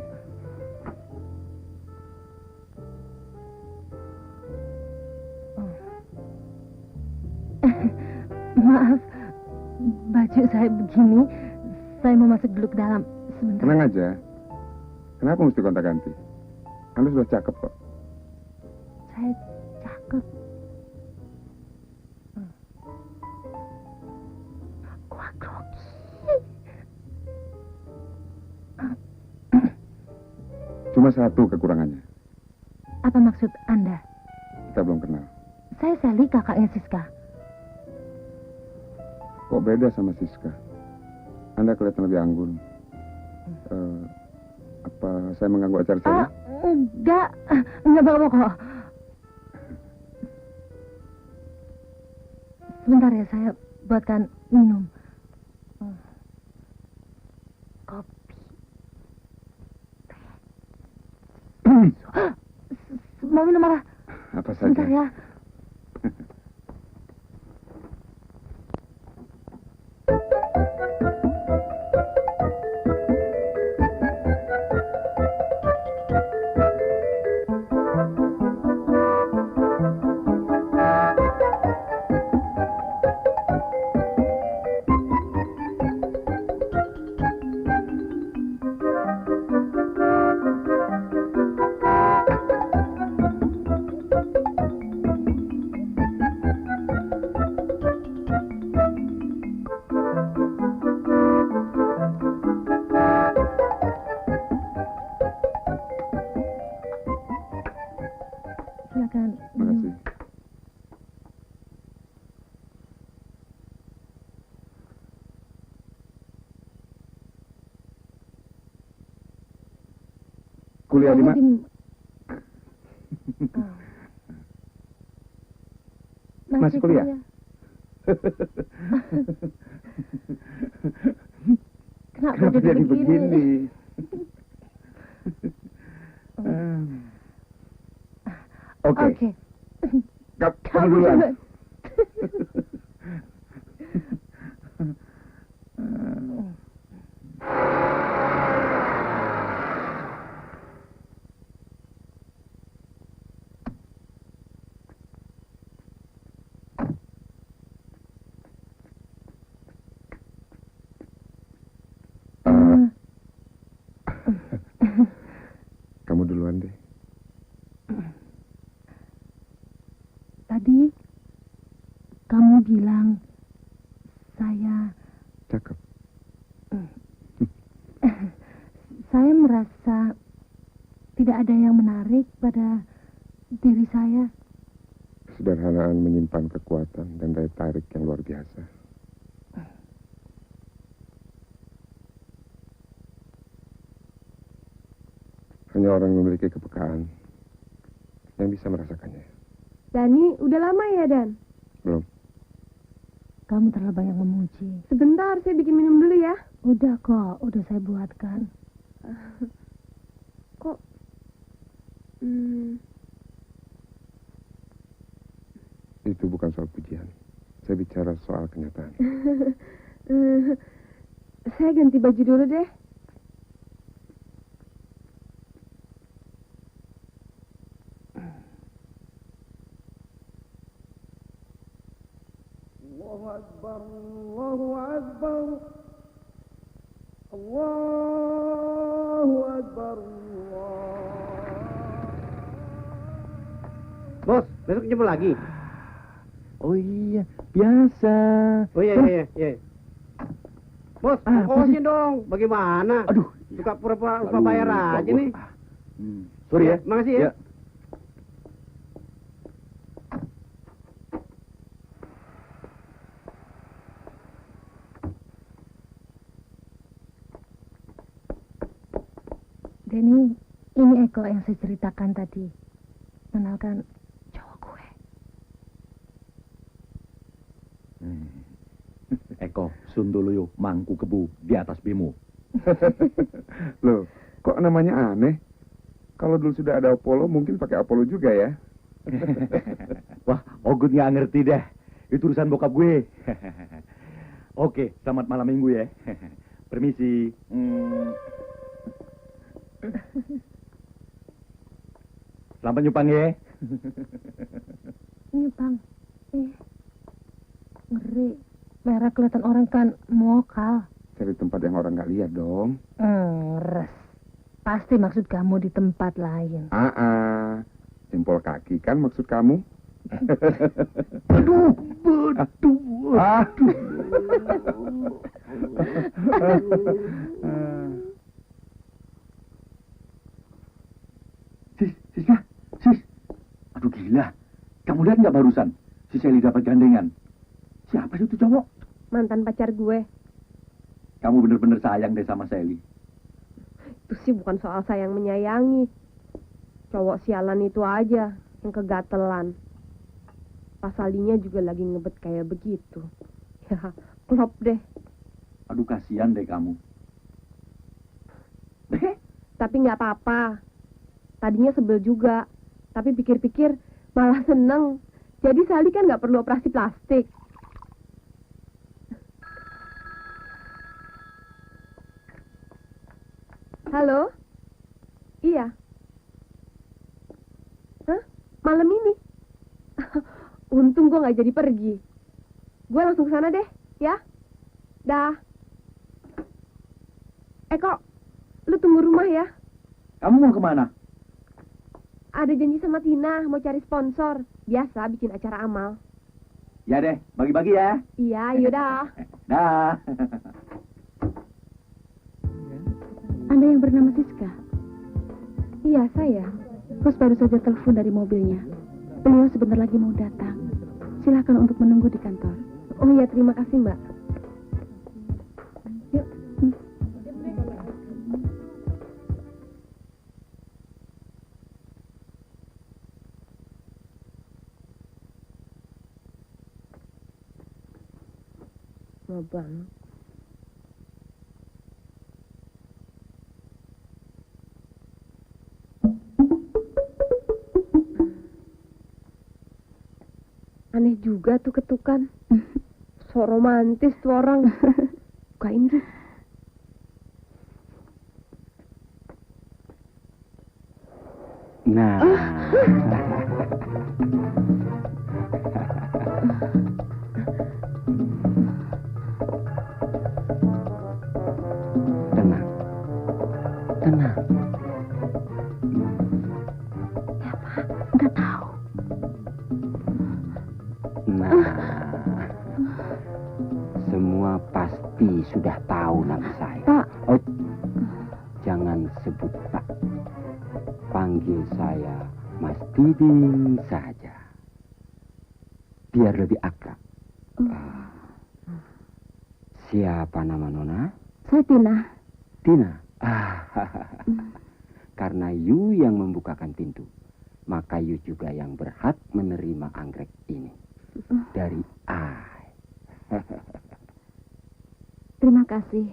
Maaf, baju saya begini. Saya mau masuk dulu ke dalam sebentar. Tenang aja. Kenapa mesti kontak ganti? Anda sudah cakep kok. saya cakep. Gua grogi. Cuma satu kekurangannya. Apa maksud Anda? Kita belum kenal. Saya Sally, kakaknya Siska. Kok beda sama Siska? Anda kelihatan lebih anggun. Apa saya mengganggu acara saya? Enggak apa-apa kok. Sebentar ya, saya buatkan minum. Kopi. Mau minum apa? Apa saja? Sebentar ya. Silakan. Makasih. Kuliah di mana? Masih kuliah? Kenapa jadi begini? Oke. Kamu duluan. Kamu duluan deh. Tadi kamu bilang saya Cakep. Saya merasa tidak ada yang menarik pada diri saya. Kesederhanaan menyimpan kekuatan dan daya tarik yang luar biasa. Hanya orang yang memiliki kepekaan yang bisa merasakannya. Dani, udah lama ya, Dan? Belum. Kamu terlalu banyak memuji. Sebentar, saya bikin minum dulu ya. Udah kok, udah saya buatkan. Kok? Itu bukan soal pujian. Saya bicara soal kenyataan. Saya ganti baju dulu deh. Allahu Akbar, Allahu Akbar, Allahu Akbar, Bos, besok jemput lagi. Oh iya, biasa. Oh iya. Bos, ongkosnya dong. Bagaimana? Aduh, suka pura-pura lupa bayar aja nih. Sorry ya. Makasih ya. Denny, ini Eko yang saya ceritakan tadi. Kenalkan cowok gue. Eko, Sunduluyo, mangku kebu di atas bimo. Loh, kok namanya aneh? Kalau dulu sudah ada Apollo, mungkin pakai Apollo juga ya. Wah, Ogut nggak ngerti deh. Itu urusan bokap gue. Oke, selamat malam minggu ya. Permisi. Selamat nyupang ya. Nyupang. Ngeri. Merah kelihatan orang kan mokal. Cari tempat yang orang nggak lihat dong. Res. Pasti maksud kamu di tempat lain. jempol kaki kan maksud kamu? Aduh, aduh. Siska, sis. Aduh gila. Kamu lihat nggak barusan? Si Sally dapat gandengan. Siapa sih itu cowok? Mantan pacar gue. Kamu bener-bener sayang deh sama Sally. Itu sih bukan soal sayang menyayangi. Cowok sialan itu aja yang kegatelan. Pas Salinya juga lagi ngebet kayak begitu. Ya, klop deh. Aduh kasihan deh kamu. Tapi nggak apa-apa. Tadinya sebel juga. Tapi pikir-pikir malah seneng. Jadi Sali kan nggak perlu operasi plastik. Halo? Iya. Hah? Malam ini? Untung gue nggak jadi pergi. Gue langsung ke sana deh, ya. Dah. Kok, lu tunggu rumah ya. Kamu mau kemana? Ada janji sama Tina, mau cari sponsor. Biasa bikin acara amal. Ya deh, bagi-bagi ya. Iya, yaudah. Dah. Anda yang bernama Siska? Iya, saya. Bos baru saja telepon dari mobilnya. Beliau sebentar lagi mau datang. Silakan untuk menunggu di kantor. Oh ya, terima kasih, Mbak. Yuk. Mau banget. Aneh juga tuh ketukan. So romantis tuh orang. Bukain sih. Nah. Tenang. Tenang. Siapa? Nggak tahu. Nah, semua pasti sudah tahu nama saya. Pak. Oh, jangan sebut Pak. Panggil saya Mas Diding saja. Biar lebih akrab. Siapa nama Nona? Saya Tina. Tina. Karena you yang membukakan pintu, maka you juga yang berhak menerima anggrek ini. Dari I. Terima kasih.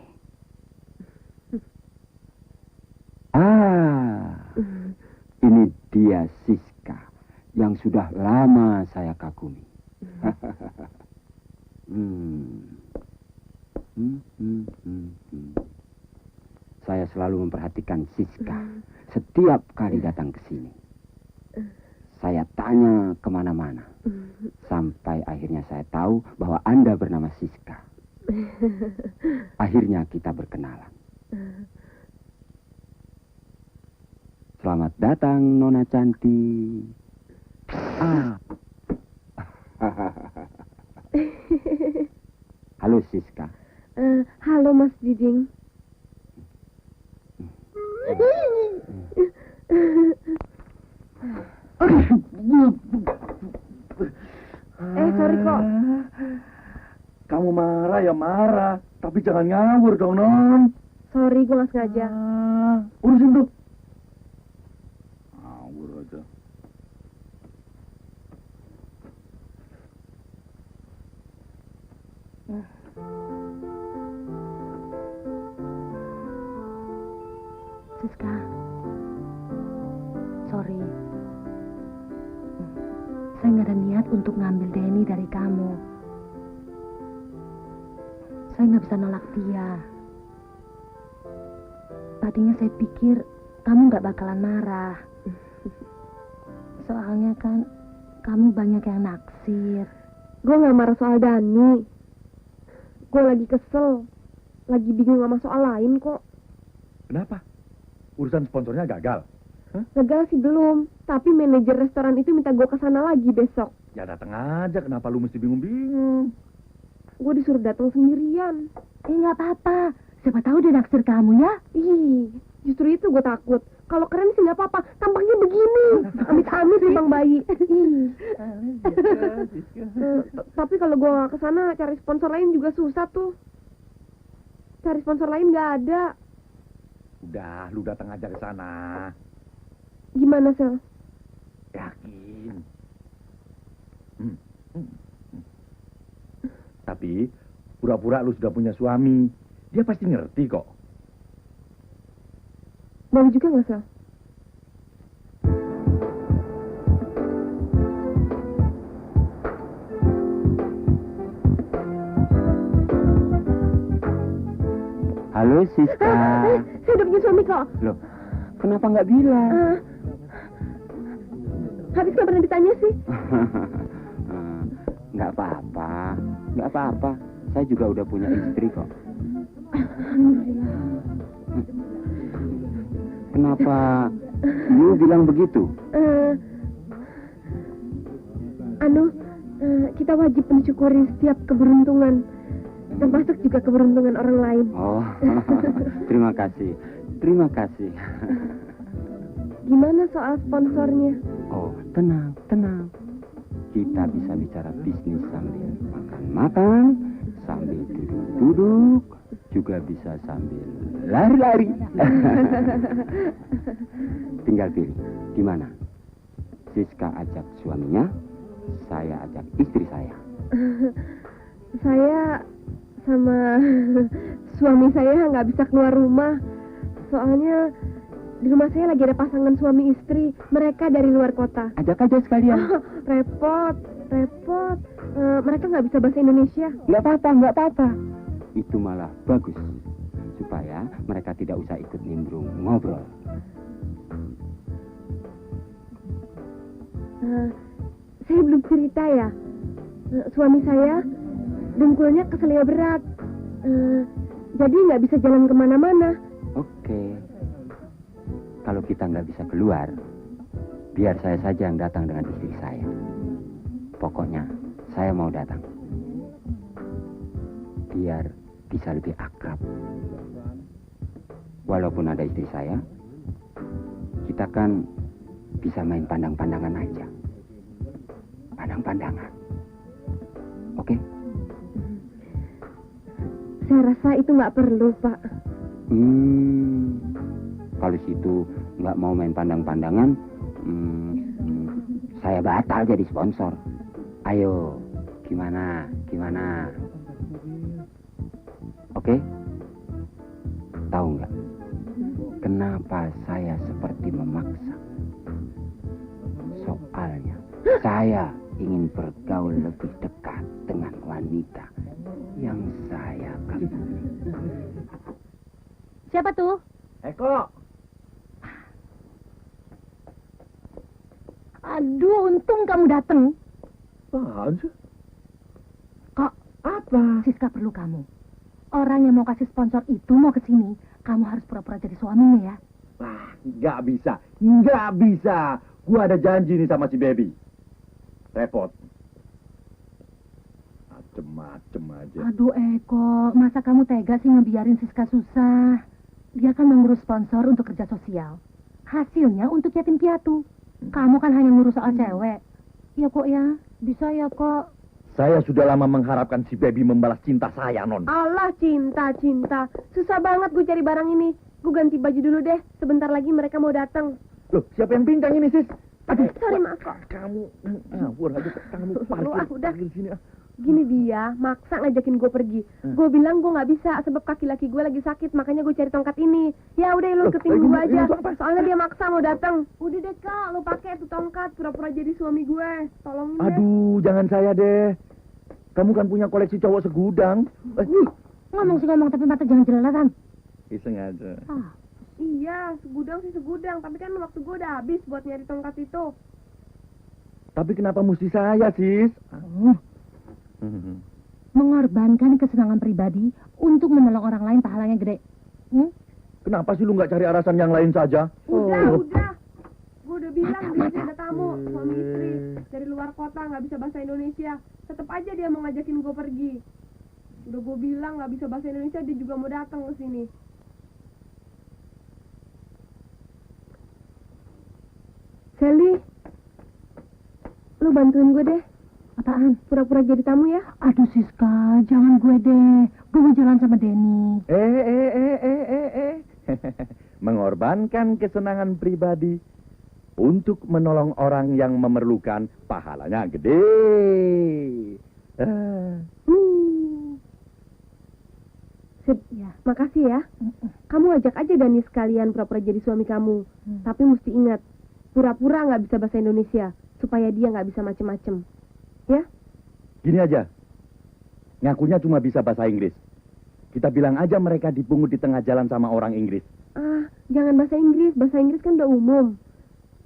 Ini dia Siska yang sudah lama saya kagumi. Saya selalu memperhatikan Siska setiap kali datang ke sini. Saya tanya kemana-mana. Sampai akhirnya saya tahu bahwa Anda bernama Siska. Akhirnya kita berkenalan. Selamat datang, Nona cantik. Halo, Siska. Halo, Mas Diding. Sorry kok. Kamu marah ya marah, tapi jangan ngawur dong, Non. Sorry, gue nggak sengaja. Urusin tuh. Ngawur aja. Siska. Sorry. Saya nggak ada niat untuk ngambil Denny dari kamu. Saya nggak bisa nolak dia. Tadinya saya pikir kamu nggak bakalan marah. Soalnya kan kamu banyak yang naksir. Gue nggak marah soal Dani. Gue lagi kesel. Lagi bingung sama soal lain kok. Kenapa? Urusan sponsornya gagal? Gagal sih belum, tapi manajer restoran itu minta gue kesana lagi besok. Ya datang aja, kenapa lu mesti bingung-bingung? Gue disuruh datang sendirian. Nggak apa-apa. Siapa tahu dia naksir kamu ya? Ih, justru itu gue takut. Kalau keren sih nggak apa-apa, tampaknya begini. Amit-amit nih Bang Bayi. Tapi kalau gue nggak kesana, cari sponsor lain juga susah tuh. Cari sponsor lain nggak ada. Udah, lu datang aja ke sana. Gimana, Sel? Yakin. Tapi, pura-pura lu sudah punya suami. Dia pasti ngerti kok. Boleh juga nggak, Sel? Halo, Siska. Saya udah punya suami kok. Loh, kenapa nggak bilang? Habis nggak pernah ditanya sih. Nggak apa-apa, nggak apa-apa. Saya juga udah punya istri kok. Kenapa you bilang begitu? Kita wajib mensyukuri setiap keberuntungan, termasuk juga keberuntungan orang lain. Oh, terima kasih, terima kasih. Gimana soal sponsornya? Oh, tenang, tenang. Kita bisa bicara bisnis sambil makan-makan, sambil duduk-duduk, juga bisa sambil lari-lari. Tinggal pilih, gimana? Siska ajak suaminya, saya ajak istri saya. Saya sama suami saya nggak bisa keluar rumah. Soalnya di rumah saya lagi ada pasangan suami istri. Mereka dari luar kota. Ajak aja sekalian. Repot. Mereka nggak bisa bahasa Indonesia. Nggak apa-apa. Itu malah bagus. Supaya mereka tidak usah ikut nimbrung ngobrol. Saya belum cerita ya. Suami saya dengkulnya keselio berat. Jadi nggak bisa jalan kemana-mana. Oke. Kalau kita nggak bisa keluar, biar saya saja yang datang dengan istri saya. Pokoknya, saya mau datang. Biar bisa lebih akrab. Walaupun ada istri saya, kita kan bisa main pandang-pandangan aja. Pandang-pandangan. Oke? Saya rasa itu nggak perlu, Pak. Kalau situ nggak mau main pandang-pandangan, saya batal jadi sponsor. Ayo, gimana? Oke? Tahu nggak? Kenapa saya seperti memaksa? Soalnya, saya ingin bergaul lebih dekat dengan wanita yang saya kagumi. Siapa tuh? Eko. Aduh, untung kamu datang. Apaan sih? Kok? Apa? Siska perlu kamu. Orang yang mau kasih sponsor itu mau kesini. Kamu harus pura-pura jadi suaminya ya. Wah, nggak bisa. Gua ada janji nih sama si Baby. Repot. Macem-macem aja. Aduh, Eko. Masa kamu tega sih ngebiarin Siska susah? Dia kan mengurus sponsor untuk kerja sosial. Hasilnya untuk yatim piatu. Kamu kan hanya ngurus soal cewek. Ya kok ya, bisa ya kok. Saya sudah lama mengharapkan si Baby membalas cinta saya, Non. Allah, cinta. Susah banget gue cari barang ini. Gue ganti baju dulu deh. Sebentar lagi mereka mau datang. Loh, siapa yang pincang ini, Sis? Aduh, sorry, Mak. Kamu ngawur aja, kamu parkir sini. Gini dia, maksa ngajakin gue pergi. Gue bilang gue nggak bisa sebab kaki laki gue lagi sakit, makanya gue cari tongkat ini. Ya udah lo iketin gue aja. Soalnya dia maksa mau datang. Udah deh Kak, lo pakai tuh tongkat pura-pura jadi suami gue. Tolongin deh. Aduh, jangan saya deh. Kamu kan punya koleksi cowok segudang. Ngomong sih ngomong tapi mata jangan jelatan. Iseng aja. Iya, segudang, tapi kan waktu gue udah habis buat nyari tongkat itu. Tapi kenapa mesti saya, Sis? Mengorbankan kesenangan pribadi untuk menolong orang lain pahalanya gede. Kenapa sih lu nggak cari alasan yang lain saja? Udah. bilang ada tamu, suami istri dari luar kota nggak bisa bahasa Indonesia. Tetap aja dia mau ngajakin gue pergi. Udah gue bilang nggak bisa bahasa Indonesia, dia juga mau datang ke sini. Sally, lu bantuin gue deh. Apaan? Pura-pura jadi tamu ya. Aduh Siska, jangan gue deh. Gue mau jalan sama Denny. Mengorbankan kesenangan pribadi untuk menolong orang yang memerlukan, pahalanya gede. Sip, ya. Makasih ya. Kamu ajak aja Dani sekalian pura-pura jadi suami kamu. Tapi mesti ingat, pura-pura nggak bisa bahasa Indonesia supaya dia nggak bisa macem-macem. Ya? Gini aja, ngakunya cuma bisa bahasa Inggris. Kita bilang aja mereka dipungut di tengah jalan sama orang Inggris. Ah, jangan bahasa Inggris kan udah umum.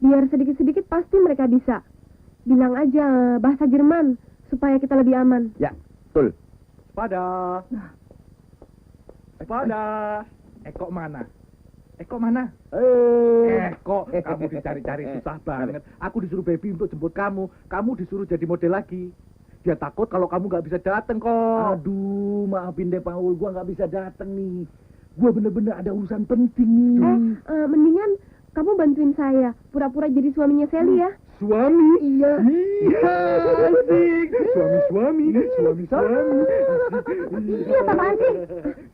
Biar sedikit-sedikit pasti mereka bisa. Bilang aja bahasa Jerman supaya kita lebih aman. Ya, betul. Pada. Pada. Eko mana? Eko mana? Eko, kamu dicari-cari susah banget. Aku disuruh baby untuk jemput kamu. Kamu disuruh jadi model lagi. Dia takut kalau kamu nggak bisa dateng kok. Aduh, maafin deh Paul, gua nggak bisa dateng nih. Gua bener-bener ada urusan penting nih. Mendingan kamu bantuin saya pura-pura jadi suaminya Sally ya. Suami? Iya. Iya, asik. Suami. Iya, apaan sih?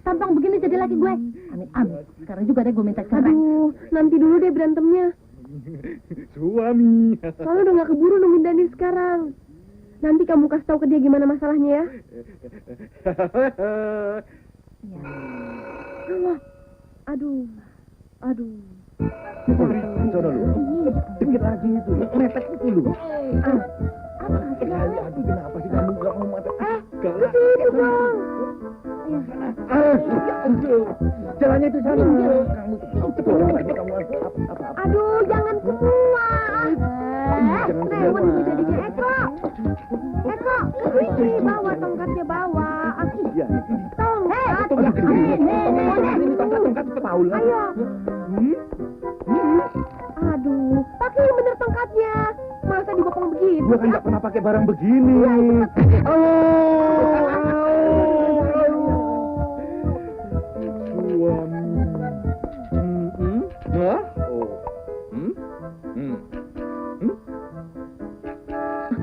Tampang begini jadi laki gue. Amit-amit. Sekarang juga deh gue minta cerai. Aduh, nanti dulu deh berantemnya. Suami. Soalnya udah gak keburu nungguin Dani sekarang. Nanti kamu kasih tahu ke dia gimana masalahnya ya. Aduh. Coba lu. Dikit lagi itu, mepet itu lu. Aduh, kenapa sih kamu gak mau mata? Kesini dong. Jalannya itu sana. Aduh, jangan kuat. Lewat ini jadinya Eko. Kesini, bawa tongkatnya bawa. Tongkat. Tongkat Paul. Ayo. Aduh, pakai yang bener tongkatnya. Masa dibopong begitu? Gua kan nggak pernah pakai barang begini.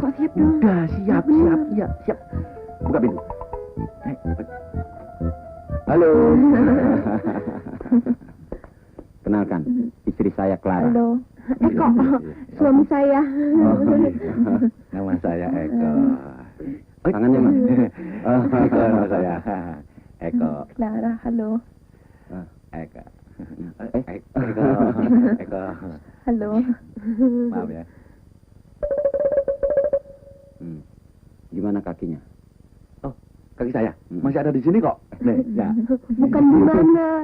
Kok siap dong? Udah siap. Buka pintu. Halo. Kenalkan, istri saya Clara. Halo. Eko, suami saya. Nama saya Eko. Tangannya Mas. Eko nama saya. Eko. Clara, halo. Eko. Halo. Maaf ya. Gimana kakinya? Oh, kaki saya masih ada di sini kok. Nih, ya. Bukan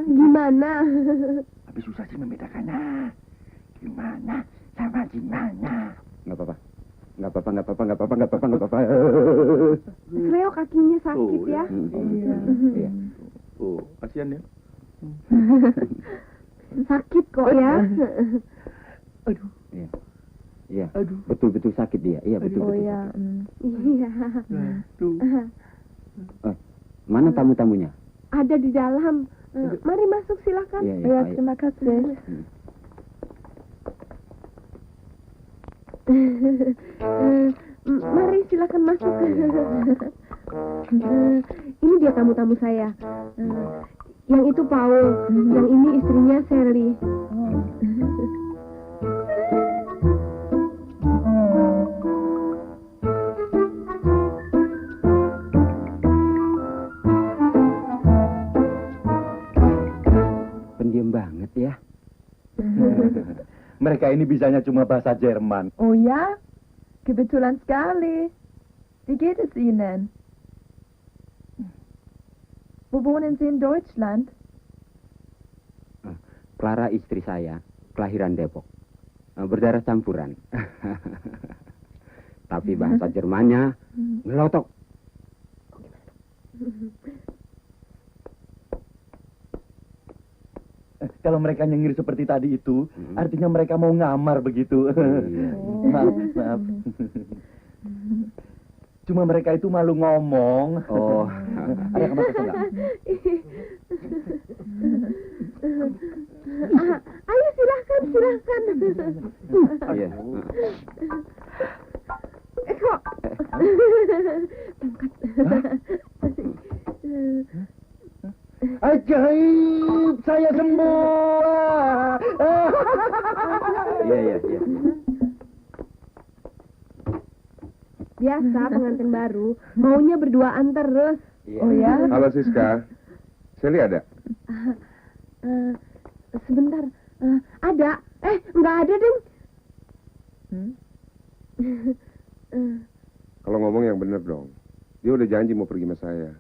gimana. Tapi susah sih membedakannya. Gimana sama gimana? Nggak apa-apa. Leo kakinya sakit ya. Iya. Oh, kasihan ya. Sakit kok ya. Aduh. Iya. Aduh. Betul sakit dia. Iya, betul. Iya. Mana tamu-tamunya? Ada di dalam. Mari masuk silakan. Iya, terima kasih. Mari silakan masuk. Ini dia tamu-tamu saya. Yang itu Paul, yang ini istrinya Sally. Pendiam banget ya. Mereka ini bisanya cuma bahasa Jerman. Oh ya? Kebetulan sekali. Wie geht es Ihnen? Wo wohnen Sie in Deutschland? Clara istri saya, kelahiran Depok. Berdarah campuran. Tapi bahasa Jermannya ngelotok. kalau mereka nyengir seperti tadi itu, artinya mereka mau ngamar begitu. Maaf. Cuma mereka itu malu ngomong. Oh. Ada kamar kosong nggak? Ayo silahkan. Iya. Eko. Ajaib, saya sembuh. Iya. Biasa pengantin baru, maunya berduaan terus. Oh ya? Halo Siska, Sally ada? Sebentar, ada. Nggak ada, Ding. Kalau ngomong yang bener dong. Dia udah janji mau pergi sama saya.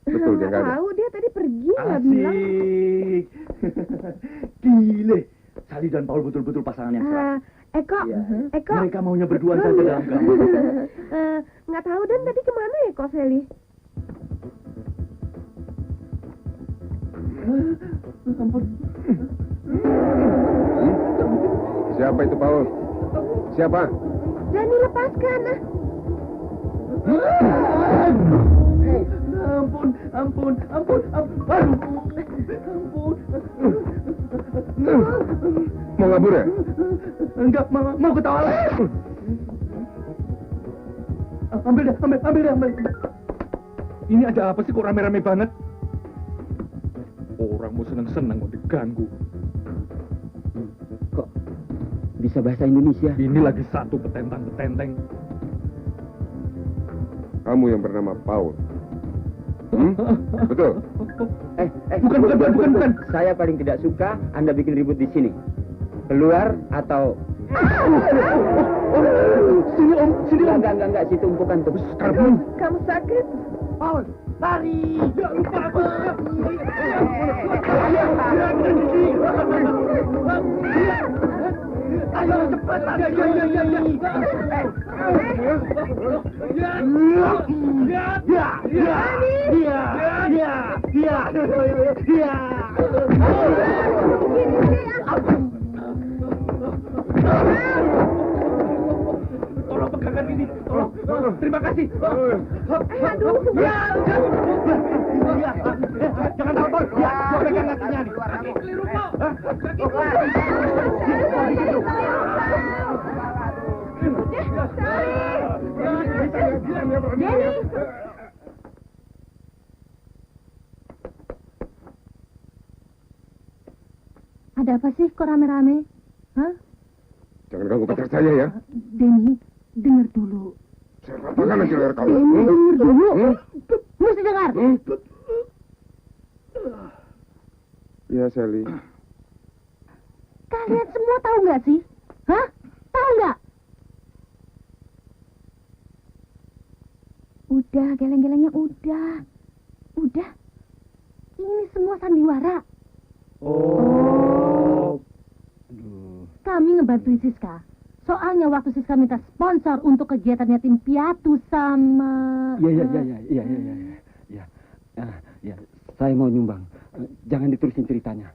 Betul, dia nggak ada. Tahu dia tadi pergi nggak bilang. Asik. Gile. Sally dan Paul betul-betul pasangan yang serap. Eko. Mereka maunya berduaan saja dalam kamar. Nggak tahu Dan tadi kemana ya kok Sally? Ampun. Siapa itu Paul? Siapa? Dani lepaskan. Ampun. Mau kabur ya? Enggak, mau ketawa lagi. Ambil deh. Ini ada apa sih kok rame-rame banget? Orang mau seneng-seneng mau diganggu. Kok bisa bahasa Indonesia? Ini lagi satu petentang-petenteng. Kamu yang bernama Paul. Betul? Bukan. Saya paling tidak suka Anda bikin ribut di sini. Keluar atau... Sini Om. Enggak, situ umpukan tuh. Kamu sakit? Paul, lari. Ya lupa aku. Ayo cepat. Tolong pegangkan ini. Tolong. Terima kasih. Aduh. Jangan tahu. Gua pegang kakinya nih. Keliru kok. Ada apa sih kok rame-rame? Hah? Jangan ganggu pacar saya ya. Denny, dengar dulu. Saya katakan nanti leher kamu. Dengar dulu. Mesti dengar. Iya, Sally. Kalian semua tahu nggak sih? Hah? Tahu nggak? Udah, geleng-gelengnya udah. Ini semua sandiwara. Oh. Kami ngebantuin Siska. Soalnya waktu Siska minta sponsor untuk kegiatan yatim piatu sama... Iya. Saya mau nyumbang. Jangan diterusin ceritanya.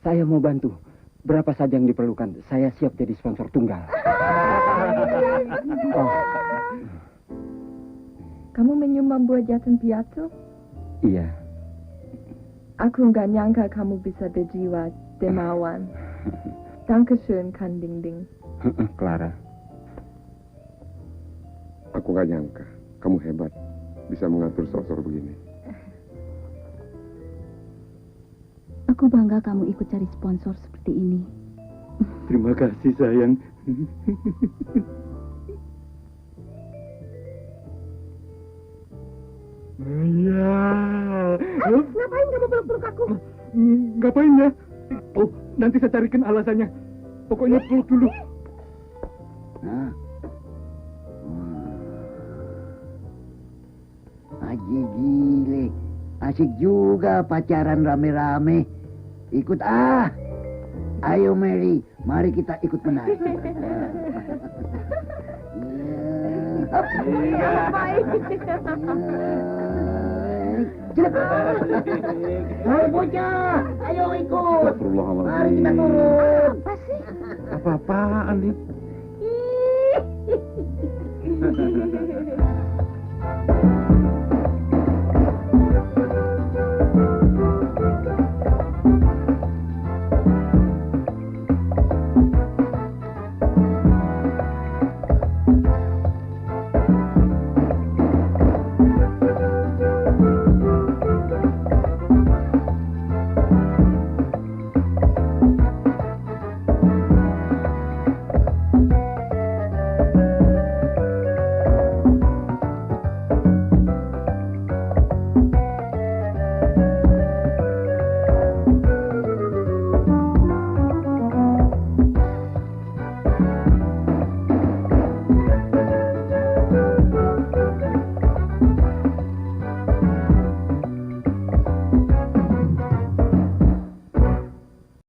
Saya mau bantu. Berapa saja yang diperlukan. Saya siap jadi sponsor tunggal. Kamu menyumbang buat yatim piatu? Iya. Aku nggak nyangka kamu bisa berjiwa dermawan. Dankeschön, Kan Ding Ding. Clara. Aku gak nyangka. Kamu hebat. Bisa mengatur sosor begini. Aku bangga kamu ikut cari sponsor seperti ini. Terima kasih sayang. Iya. Ngapain kamu peluk-peluk aku? Ngapain ya? Oh, nanti saya carikan alasannya. Pokoknya peluk dulu. Haji gile. Asik juga pacaran rame-rame. Ikut ah. Ayo Mary, mari kita ikut menari. Ayo bocah, ayo ikut. Astagfirullahaladzim. Mari kita turun. Apa sih? Apa-apaan nih?